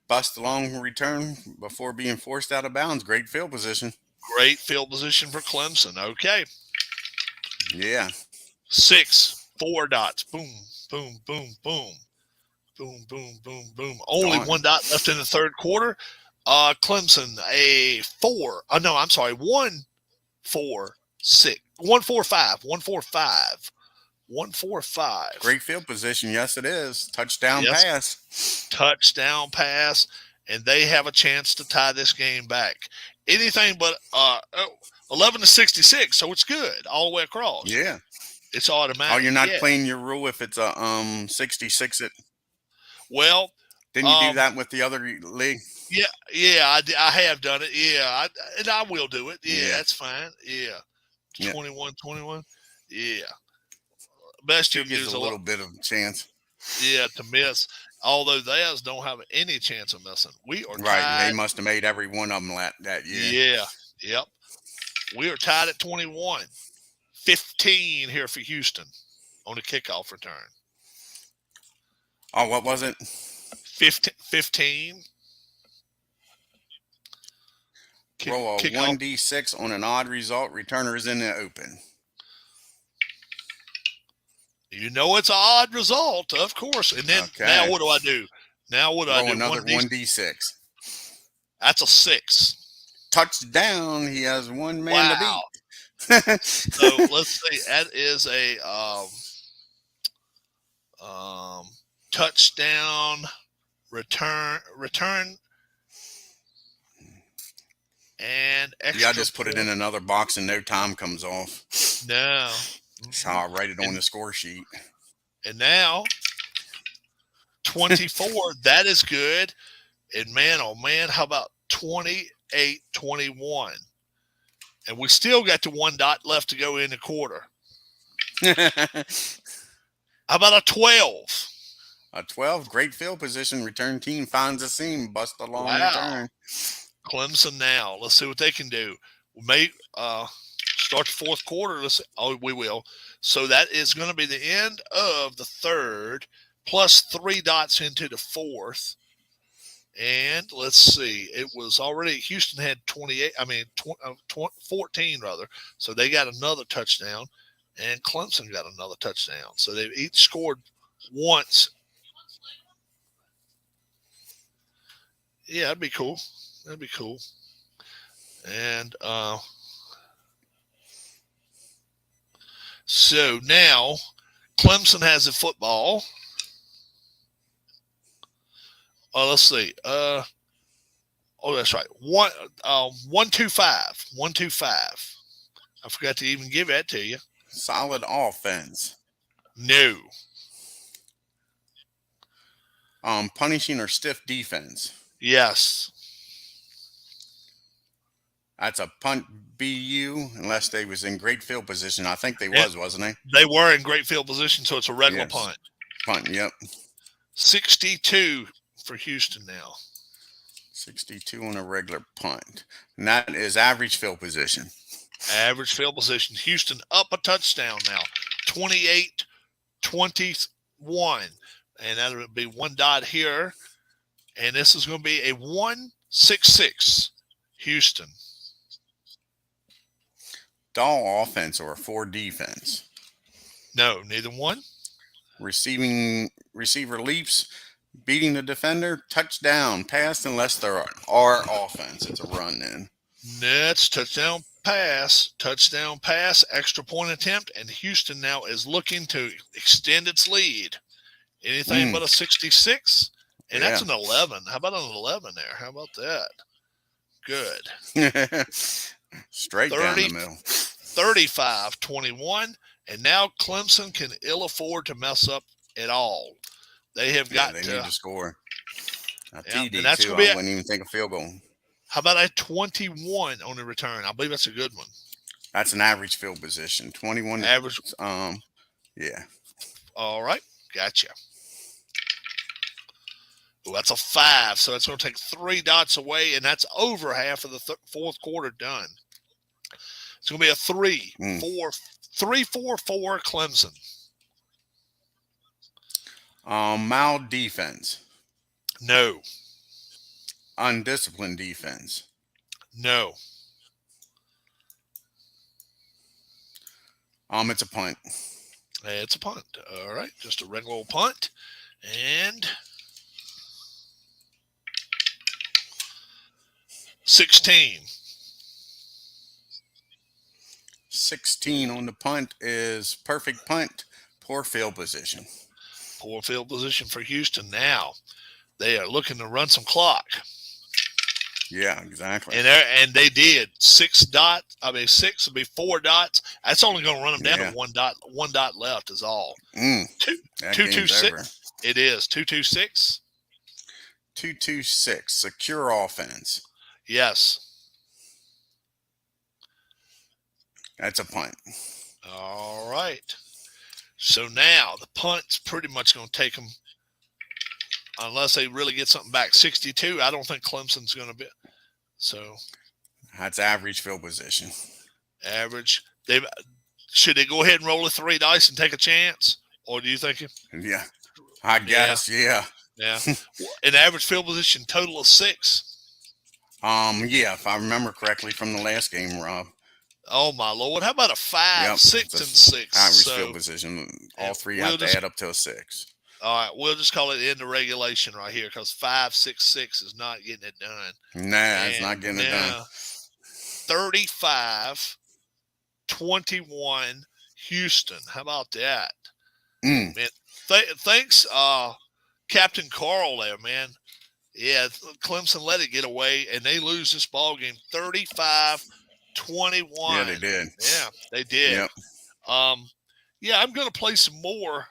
Bust a long return before being forced out of bounds. Great field position. Great field position for Clemson. Okay. Yeah. 6, 4 dots. Boom, boom, boom, boom. Boom, boom, boom, boom. Only 1 dot left in the third quarter. Clemson, a 4. No, I'm sorry. 1, 4, 6. 1, 4, 5. 1, 4, 5. 1, 4, 5. Great field position. Yes, it is. Touchdown pass. Touchdown pass, and they have a chance to tie this game back. Anything but 11-66, so it's good all the way across. Yeah. It's automatic. Oh, you're not playing your rule if it's a 66. Well, Didn't you do that with the other league? Yeah, I have done it. Yeah, and I will do it. Yeah, Yeah. that's fine. Yeah, Yeah. 21. Yeah, best you Still can do gives is a little bit of chance. to miss. Although theirs don't have any chance of missing. We are Right. They tied. must have made every one of them that year. Yeah, yep. We are tied at 21. 15 here for Houston on the kickoff return. Oh, what was it? 15. Roll a Kickoff. 1d6 on an odd result. Returner is in the open. You know it's an odd result, of course. And then now what do I do? Now what do I do? Roll another 1d6. That's a 6. Touchdown. He has one man to beat. So let's see. That is a touchdown return and extra. Yeah, I just put it in another box and no time comes off. No. So I'll write it on the score sheet. And now 24. That is good. And man, oh man, how about 28-21? And we still got the 1 dot left to go in the quarter. How about a 12? A 12, great field position. Return team finds a seam, bust a long return. Clemson now. Let's see what they can do. We may start the fourth quarter. We will. So that is going to be the end of the third, plus 3 dots into the fourth. And let's see. It was already Houston had 14 rather. So they got another touchdown, and Clemson got another touchdown. So they've each scored once. Yeah, that'd be cool. That'd be cool. And so now Clemson has a football. Let's see. That's right. 1-2-5. 1-2-5. I forgot to even give that to you. Solid offense. No. Punishing or stiff defense. Yes. That's a punt BU, unless they was in great field position. I think they wasn't they? They were in great field position, so it's a regular punt. Punt, yep. 62 for Houston now. 62 on a regular punt. And that is average field position. Average field position. Houston up a touchdown now. 28-21. And that would be 1 dot here. And this is going to be a 1-6-6 Houston. Doll offense or a 4 defense? No, neither one. Receiver leaps, beating the defender, touchdown, pass, unless they're our offense. It's a run then. That's touchdown pass, extra point attempt, and Houston now is looking to extend its lead. Anything but a 66, and that's an 11. How about an 11 there? How about that? Good. Straight down the middle. 35-21, and now Clemson can ill afford to mess up at all. They have got they need to score. A TD, and that's too. I wouldn't even think a field goal. How about a 21 on the return? I believe that's a good one. That's an average field position. 21. Average. Yeah. All right. Gotcha. Well, that's a 5, so that's going to take 3 dots away, and that's over half of the fourth quarter done. It's going to be a 3-4 Clemson. Mild defense. No. Undisciplined defense. No. It's a punt. It's a punt. All right. Just a regular old punt. And 16. 16 on the punt is perfect punt, poor field position. Poor field position for Houston now. They are looking to run some clock. Yeah, exactly. And they did 6 dots. 6 would be 4 dots. That's only going to run them down to 1 dot. 1 dot left is all. 2-2-6. It is 2-2-6. 226, secure offense. Yes. That's a punt. All right. So now the punt's pretty much going to take them, unless they really get something back. 62. I don't think Clemson's going to be. So That's average field position. average. Should they go ahead and roll the 3 dice and take a chance, or do you think? Yeah, I guess. Yeah. Yeah. An average field position total of 6. Yeah, if I remember correctly from the last game, Rob. Oh my Lord! How about a 5, Yep, 6, and 6? average field position. All three have to add up to a 6. All right, we'll just call it end of regulation right here, because 5, 6, 6 is not getting it done. Nah, it's not getting it done. 35-21 Houston. How about that? Mm. Man, thanks, Captain Carl there, man. Yeah, Clemson let it get away, and they lose this ball game 35-21. Yeah, they did. Yeah, they did. Yep. Yeah, I'm going to play some more.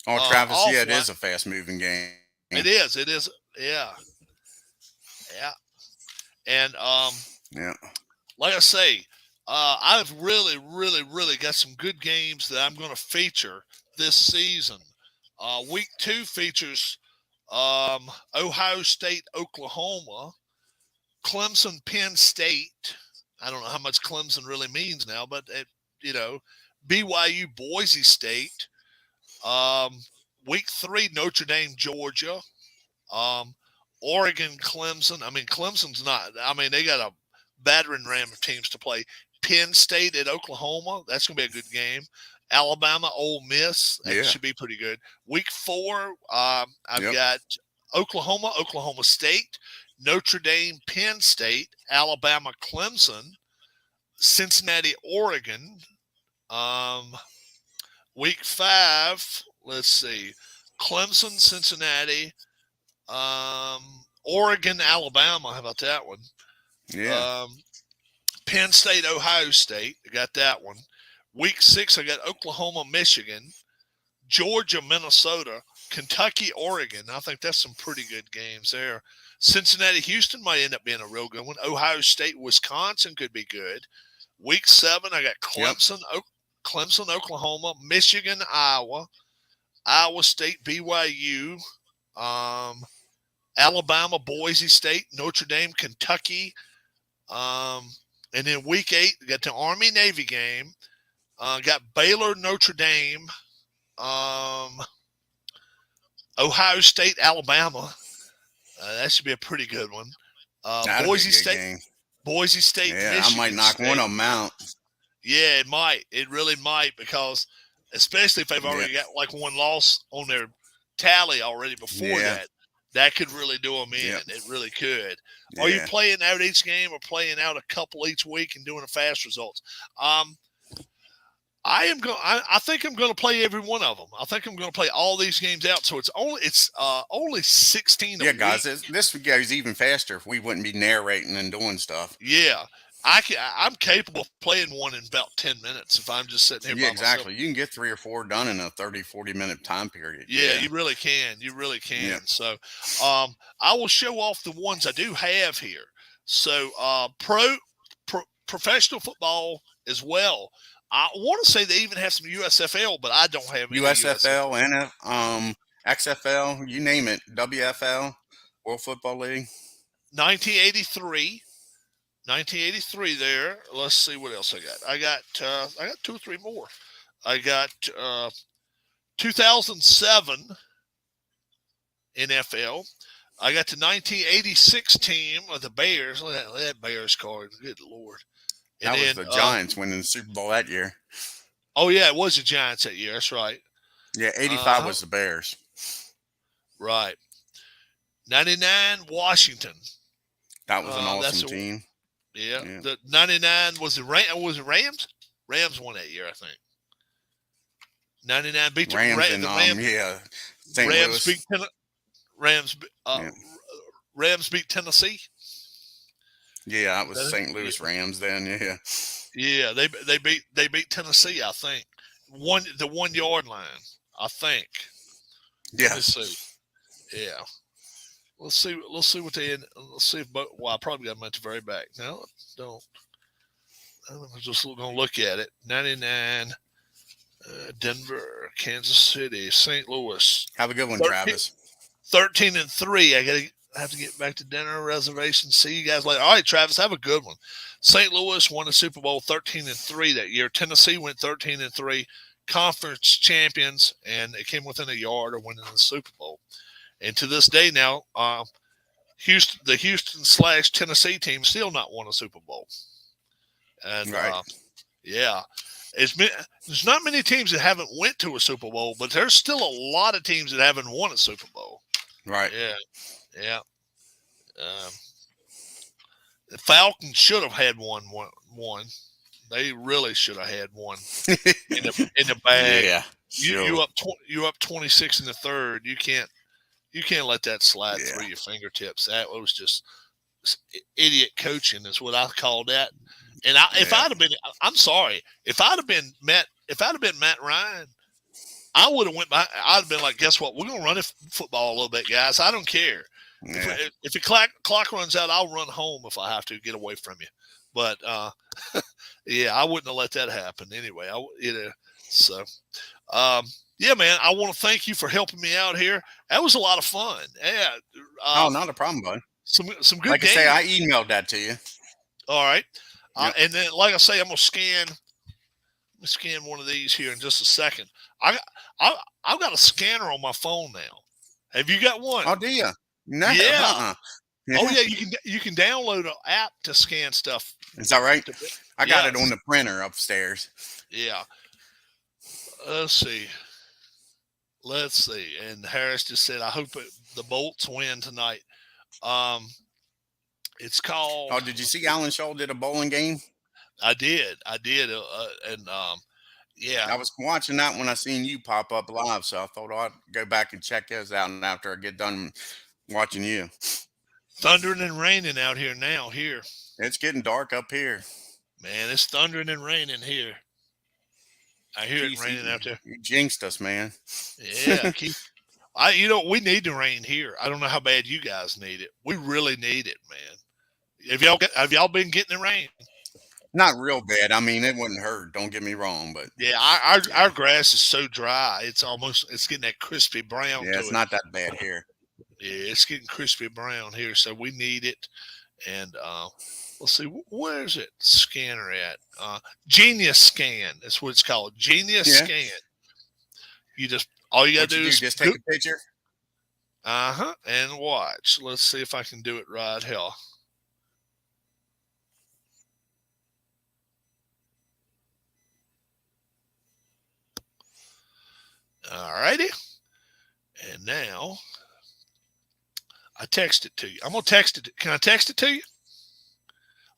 Oh, Travis, yeah, it is a fast-moving game. It is. Yeah. Yeah. And yeah, like I say, I've really, really, really got some good games that I'm going to feature this season. Week 2 features Ohio State, Oklahoma, Clemson, Penn State. I don't know how much Clemson really means now, but BYU, Boise State. Week 3, Notre Dame, Georgia. Oregon, Clemson. I mean, Clemson's not. I mean, they got a battering ram of teams to play. Penn State at Oklahoma. That's going to be a good game. Alabama, Ole Miss. That should be pretty good. Week 4, I've got Oklahoma, Oklahoma State, Notre Dame, Penn State, Alabama, Clemson, Cincinnati, Oregon. Week 5, let's see, Clemson, Cincinnati, Oregon, Alabama. How about that one? Yeah. Penn State, Ohio State. I got that one. Week 6, I got Oklahoma, Michigan, Georgia, Minnesota, Kentucky, Oregon. I think that's some pretty good games there. Cincinnati, Houston might end up being a real good one. Ohio State, Wisconsin could be good. Week 7, I got Clemson, Clemson, Oklahoma, Michigan, Iowa, Iowa State, BYU, Alabama, Boise State, Notre Dame, Kentucky. And then week 8, we got the Army-Navy game. Got Baylor, Notre Dame, Ohio State, Alabama. That should be a pretty good one. Boise State, game. Boise State, yeah, Michigan I might knock State. one of them out. Yeah, it might. It really might, because especially if they've already got like one loss on their tally already before that could really do them in. It really could. Are you playing out each game or playing out a couple each week and doing a fast results? I think I'm going to play every one of them. I think I'm going to play all these games out. So it's only 16. Yeah, guys, this goes even faster if we wouldn't be narrating and doing stuff. Yeah, I'm capable of playing one in about 10 minutes if I'm just sitting here. Yeah, by exactly. myself. You can get 3 or 4 done in a 30, 40-minute time period. Yeah, you really can. You really can. Yeah. So, I will show off the ones I do have here. So, professional football as well. I want to say they even have some USFL, but I don't have any USFL and XFL, you name it, WFL, World Football League. 1983 there. Let's see what else I got. I got 2 or 3 more. I got 2007 NFL. I got the 1986 team of the Bears. Look at that Bears card. Good Lord. And that was the Giants winning the Super Bowl that year. Oh, yeah, it was the Giants that year. That's right. Yeah, 85 was the Bears. Right. 99, Washington. That was an awesome team. Yeah. The 99 was it Rams? Rams won that year, I think. 99 beat the Rams. St. Rams Louis. Rams beat Tennessee. Yeah, that was St. Louis Rams then. Yeah. Yeah, they beat Tennessee, I think. The 1 yard line, I think. Yeah. Let's see. Yeah. Let's see. Let's see what they. Let's see if. Well, I probably got them at the very back. No, don't. I'm just going to look at it. 99, Denver, Kansas City, St. Louis. Have a good one, 13, Travis. 13-3. I have to get back to dinner reservation. See you guys later. All right, Travis, have a good one. St. Louis won the Super Bowl 13-3 that year. Tennessee went 13-3, conference champions, and it came within a yard of winning the Super Bowl. And to this day now, the Houston/Tennessee team still not won a Super Bowl. And Right. yeah, there's not many teams that haven't went to a Super Bowl, but there's still a lot of teams that haven't won a Super Bowl. Right. Yeah. The Falcons should have had one. They really should have had one in the bag. Yeah. Sure. You up 26 in the third. You can't let that slide through your fingertips. That was just idiot coaching is what I call that. And if I'd have been, I'm sorry, if I'd have been Matt Ryan, I would have went by. I'd have been like, guess what? We're gonna run football a little bit, guys. I don't care. Yeah. If the clock runs out, I'll run home if I have to get away from you. But yeah, I wouldn't have let that happen anyway. Yeah, man. I want to thank you for helping me out here. That was a lot of fun. Yeah. Oh, not a problem, bud. Some good. Like I say, I emailed that to you. All right. Yep. And then, like I say, I'm gonna scan one of these here in just a second. I've got a scanner on my phone now. Have you got one? Oh, do you? No. Yeah. Oh yeah, you can download an app to scan stuff. Is that right? I got it on the printer upstairs. Yeah. Let's see. And Harris just said, "I hope the Bolts win tonight." It's called. Oh, did you see Alan Shaw did a bowling game? I did. Yeah. I was watching that when I seen you pop up live, so I thought I'd go back and check those out. And after I get done watching you, thundering and raining out here now. Here, it's getting dark up here. Man, it's thundering and raining here. I hear it raining out there. You jinxed us, man. Yeah, we need the rain here. I don't know how bad you guys need it. We really need it, man. Have y'all been getting the rain? Not real bad. I mean, it wouldn't hurt. Don't get me wrong, but yeah, our grass is so dry. It's getting that crispy brown. Yeah, it's not that bad here. Yeah, it's getting crispy brown here, so we need it. And let's see, where's it scanner at? Genius Scan. That's what it's called. Genius Scan. All you gotta do is just take a picture. And watch. Let's see if I can do it right here. All righty. And now I text it to you. I'm gonna text it. Can I text it to you?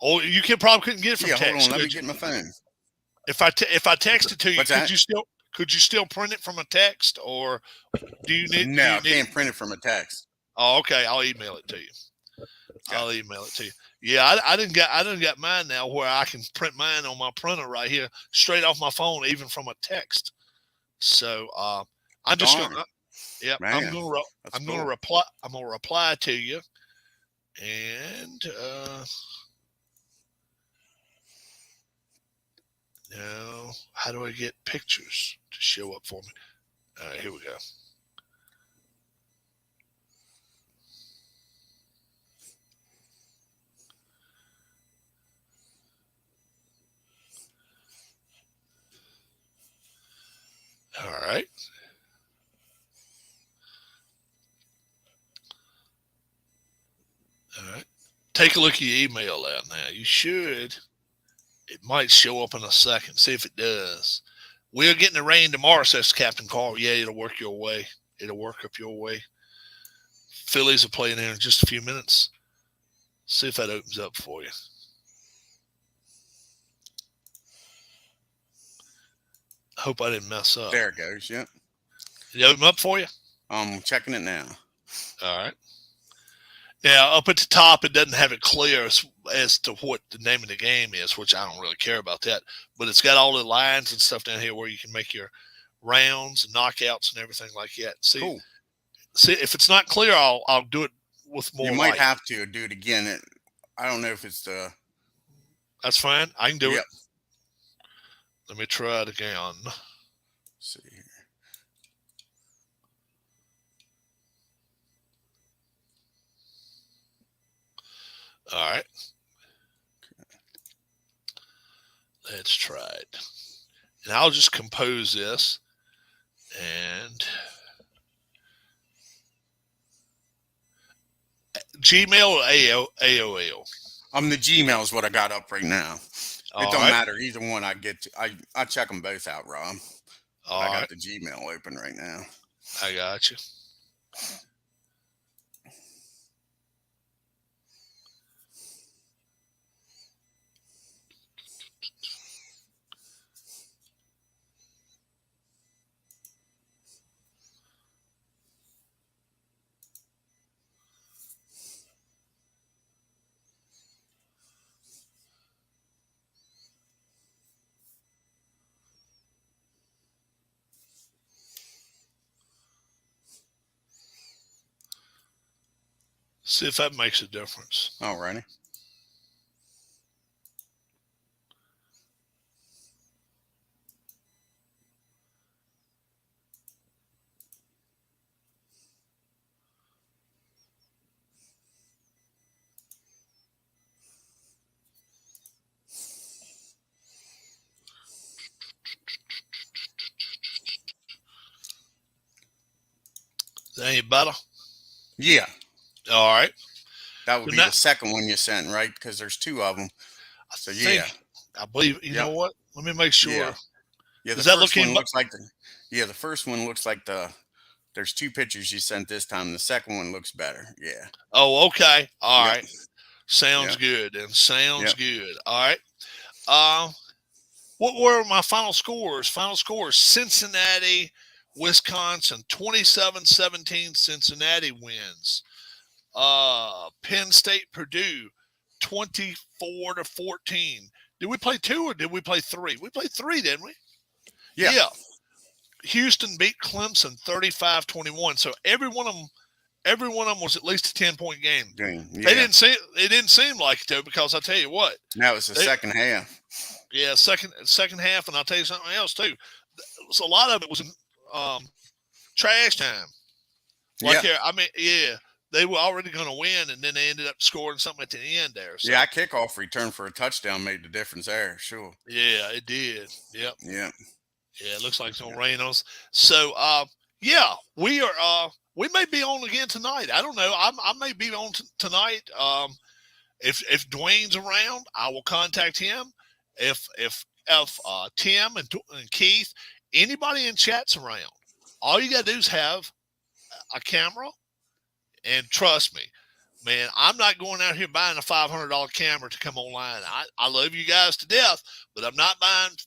Oh, you probably couldn't get it from text. Hold on. Let me get my phone. If I text it to you, What's that? could you still print it from a text, or do you need? No, I can't print it from a text. Oh, okay. I'll email it to you. I'll email it to you. Yeah, I didn't got mine now where I can print mine on my printer right here, straight off my phone, even from a text. So I'm just gonna. Yeah, I'm gonna reply. I'm gonna reply to you, and now how do I get pictures to show up for me? All right, here we go. All right. All right. Take a look at your email out now. You should. It might show up in a second. See if it does. We're getting the rain tomorrow, says Captain Carl. Yeah, it'll work your way. It'll work up your way. Phillies are playing there in just a few minutes. See if that opens up for you. Hope I didn't mess up. There it goes. Yeah. Did it open up for you? I'm checking it now. All right. Now, up at the top, it doesn't have it clear as to what the name of the game is, which I don't really care about that. But it's got all the lines and stuff down here where you can make your rounds and knockouts and everything like that. See, cool. See if it's not clear, I'll do it with You more might light. have to do it again. I don't know if it's the. That's fine. I can do it. Yep. Let me try it again. Let's see here. All right. Let's try it. And I'll just compose this. And Gmail or AOL? The Gmail is what I got up right now. It All don't right. matter either one. I check them both out, Rob. All I got right. the Gmail open right now. I got you. See if that makes a difference. Alrighty. That ain't better. Yeah. All right. That would be the second one you sent, right? Because there's two of them. So yeah. I believe. You know what? Let me make sure. Yeah. Yeah. Does The that first look one looks like the. Yeah. The first one looks like the. There's two pictures you sent this time. The second one looks better. Yeah. Oh, okay. All Yep. right. Sounds Yep. good. And sounds Yep. good. All right. What were my final scores? Final scores: Cincinnati, Wisconsin, 27-17. Cincinnati wins. Penn State, Purdue, 24-14. Did we play 2 or did we play 3? We played 3, didn't we? Yeah. Houston beat Clemson 35-21. So every one of them was at least a 10-point game. Yeah. It didn't seem like it though, because I tell you what. Now it's the second half. Yeah, second half, and I'll tell you something else too. So a lot of it was trash time. They were already going to win, and then they ended up scoring something at the end there. So. Yeah, kickoff return for a touchdown made the difference there. Sure. Yeah, it did. Yep. Yeah. Yeah, it looks like it's going to rain on us. So, yeah, we are. We may be on again tonight. I don't know. I may be on tonight. If Dwayne's around, I will contact him. If Tim and Keith, anybody in chat's around, all you got to do is have a camera, and trust me, man, I'm not going out here buying a $500 camera to come online. I love you guys to death, but I'm not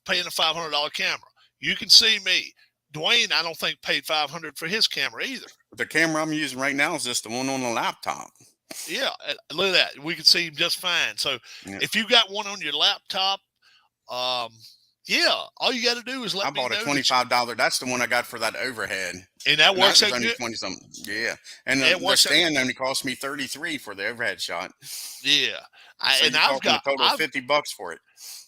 paying a $500 camera. You can see me. Dwayne, I don't think paid $500 for his camera either. The camera I'm using right now is just the one on the laptop. Yeah, look at that. We can see him just fine. So if you got one on your laptop, yeah, all you got to do is let me know. I bought a $25. That's the one I got for that overhead. And that works out good. 20 something. Yeah. And the stand only cost me $33 for the overhead shot. Yeah. I've got a total of $50 for it.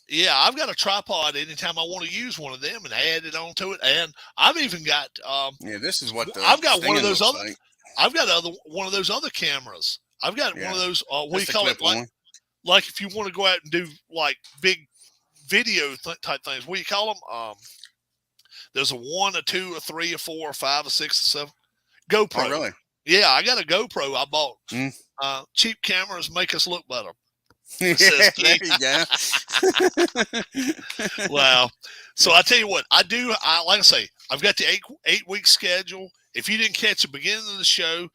Yeah, I've got a tripod anytime I want to use one of them and add it onto it. And I've even got this is what I've got one of those other like. I've got one of those other cameras. I've got one of those what do you call it? Like if you want to go out and do like big video type things. What do you call them? There's a 1, a 2, a 3, a 4, a 5, a 6, a 7. GoPro. Oh, really? Yeah, I got a GoPro I bought. Cheap cameras make us look better. There you go. Wow. So I tell you what, like I say, I've got the 8-week schedule. If you didn't catch the beginning of the show,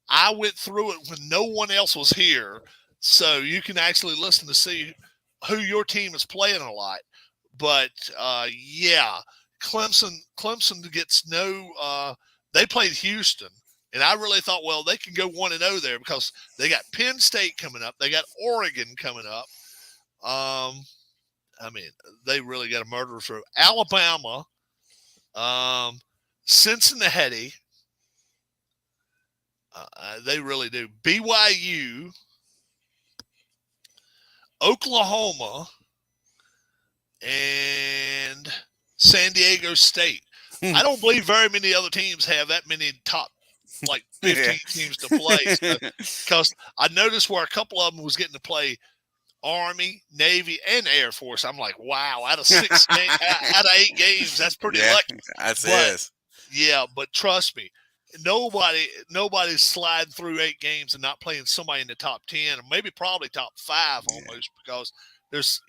I went through it when no one else was here. So you can actually listen to see who your team is playing a lot. But yeah, Clemson gets no they played Houston. And I really thought, well, they can go 1-0 there because they got Penn State coming up. They got Oregon coming up. I mean, they really got a murderer through. Alabama, Cincinnati, They really do. BYU, Oklahoma, and San Diego State. I don't believe very many other teams have that many top like 15 teams to play. Because I noticed where a couple of them was getting to play Army, Navy, and Air Force. I'm like, wow, out of 8 games, that's pretty lucky. That's but it. yeah, but trust me, nobody's sliding through 8 games and not playing somebody in the top 10, or maybe probably top 5 almost, because there's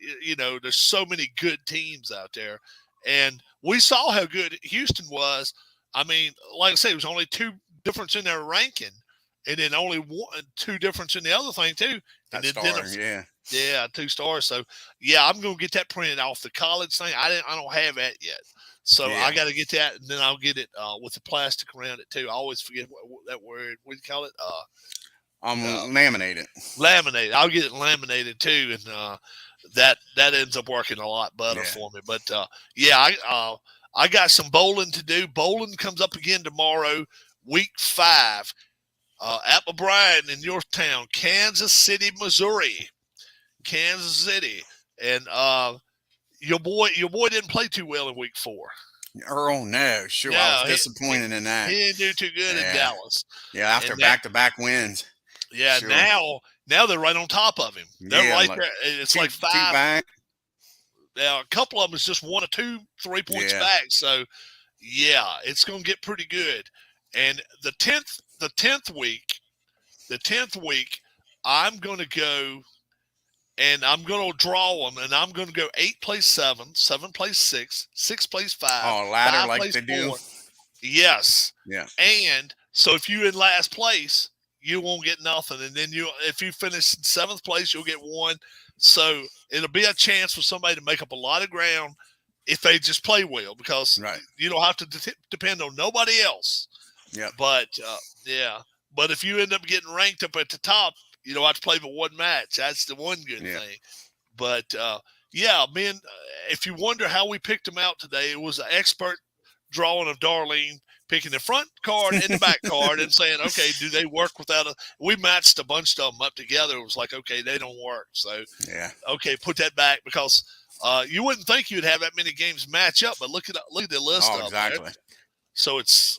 so many good teams out there. And we saw how good Houston was. I mean, like I say, it was only 2 difference in their ranking, and then only 2 difference in the other thing too. And Yeah, 2 stars. So yeah, I'm gonna get that printed off the college thing. I don't have that yet, so I got to get that, and then I'll get it with the plastic around it too. I always forget what that word. What do you call it? Laminated. Laminated. I'll get it laminated too, and that ends up working a lot better for me. But I got some bowling to do. Bowling comes up again tomorrow, week 5. At O'Brien in your town, Kansas City, Missouri. Kansas City. And your boy didn't play too well in week 4. Oh, no. Sure, no, I was disappointed in that. He didn't do too good in Dallas. Yeah, after back-to-back wins. Yeah, sure. Now they're right on top of him. They're right there. It's like 5. 2 back. Now, a couple of them is just 1 or 2, 3 points back. So, yeah, it's going to get pretty good. And the 10th week, I'm going to go and I'm going to draw them, and I'm going to go 8 plays 7, 7 plays 6, 6 plays 5. Oh, ladder 5 like plays they 4. do? Yes. Yeah. And so if you're in last place, you won't get nothing. And then if you finish in 7th place, you'll get 1. So it'll be a chance for somebody to make up a lot of ground if they just play well, because you don't have to depend on nobody else. Yeah. But, but if you end up getting ranked up at the top, you don't have to play but 1 match. That's the one good thing. But, man, if you wonder how we picked them out today, it was an expert drawing of Darlene picking the front card and the back card and saying, okay, do they work without we matched a bunch of them up together. It was like, okay, they don't work. So, okay, put that back, because you wouldn't think you'd have that many games match up, but look at the list of them. So it's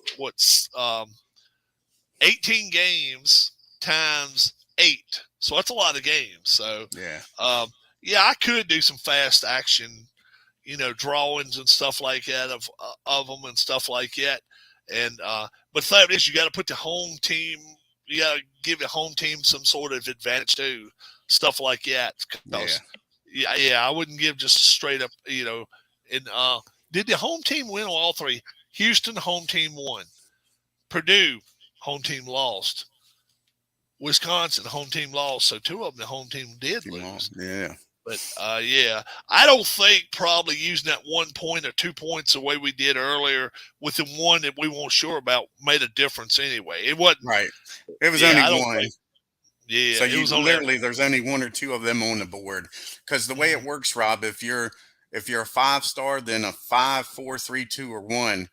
18 games times 8. So that's a lot of games. So, I could do some fast action, drawings and stuff like that of them and stuff like that. And but the fact is, you got to put the home team. You got to give the home team some sort of advantage too, stuff like that. I wouldn't give just straight up, And did the home team win on all 3? Houston, home team won. Purdue, home team lost. Wisconsin, home team lost. So 2 of them, the home team did lose. Yeah. But, I don't think probably using that 1 point or 2 points the way we did earlier with the one that we weren't sure about made a difference anyway. It wasn't. Right. It was only 1. So literally there's only 1 or 2 of them on the board. Because the way it works, Rob, if you're a 5-star, then a 5, 4, 3, 2, or 1,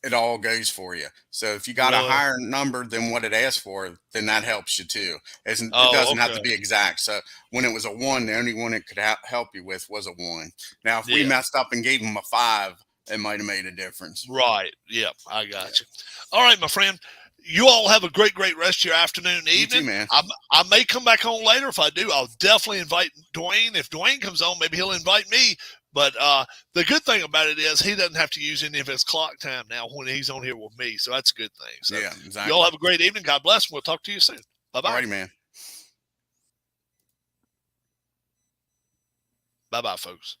it all goes for you. So if you got a higher number than what it asked for, then that helps you too. It doesn't have to be exact. So when it was a 1, the only one it could help you with was a 1. Now, if we messed up and gave them a 5, it might have made a difference. Right. Yep. I got you. All right, my friend. You all have a great rest of your afternoon and evening. You too, man. I may come back on later. If I do, I'll definitely invite Dwayne. If Dwayne comes on, maybe he'll invite me. But the good thing about it is he doesn't have to use any of his clock time now when he's on here with me. So that's a good thing. So exactly. You all have a great evening. God bless. We'll talk to you soon. Bye-bye. All righty, man. Bye-bye, folks.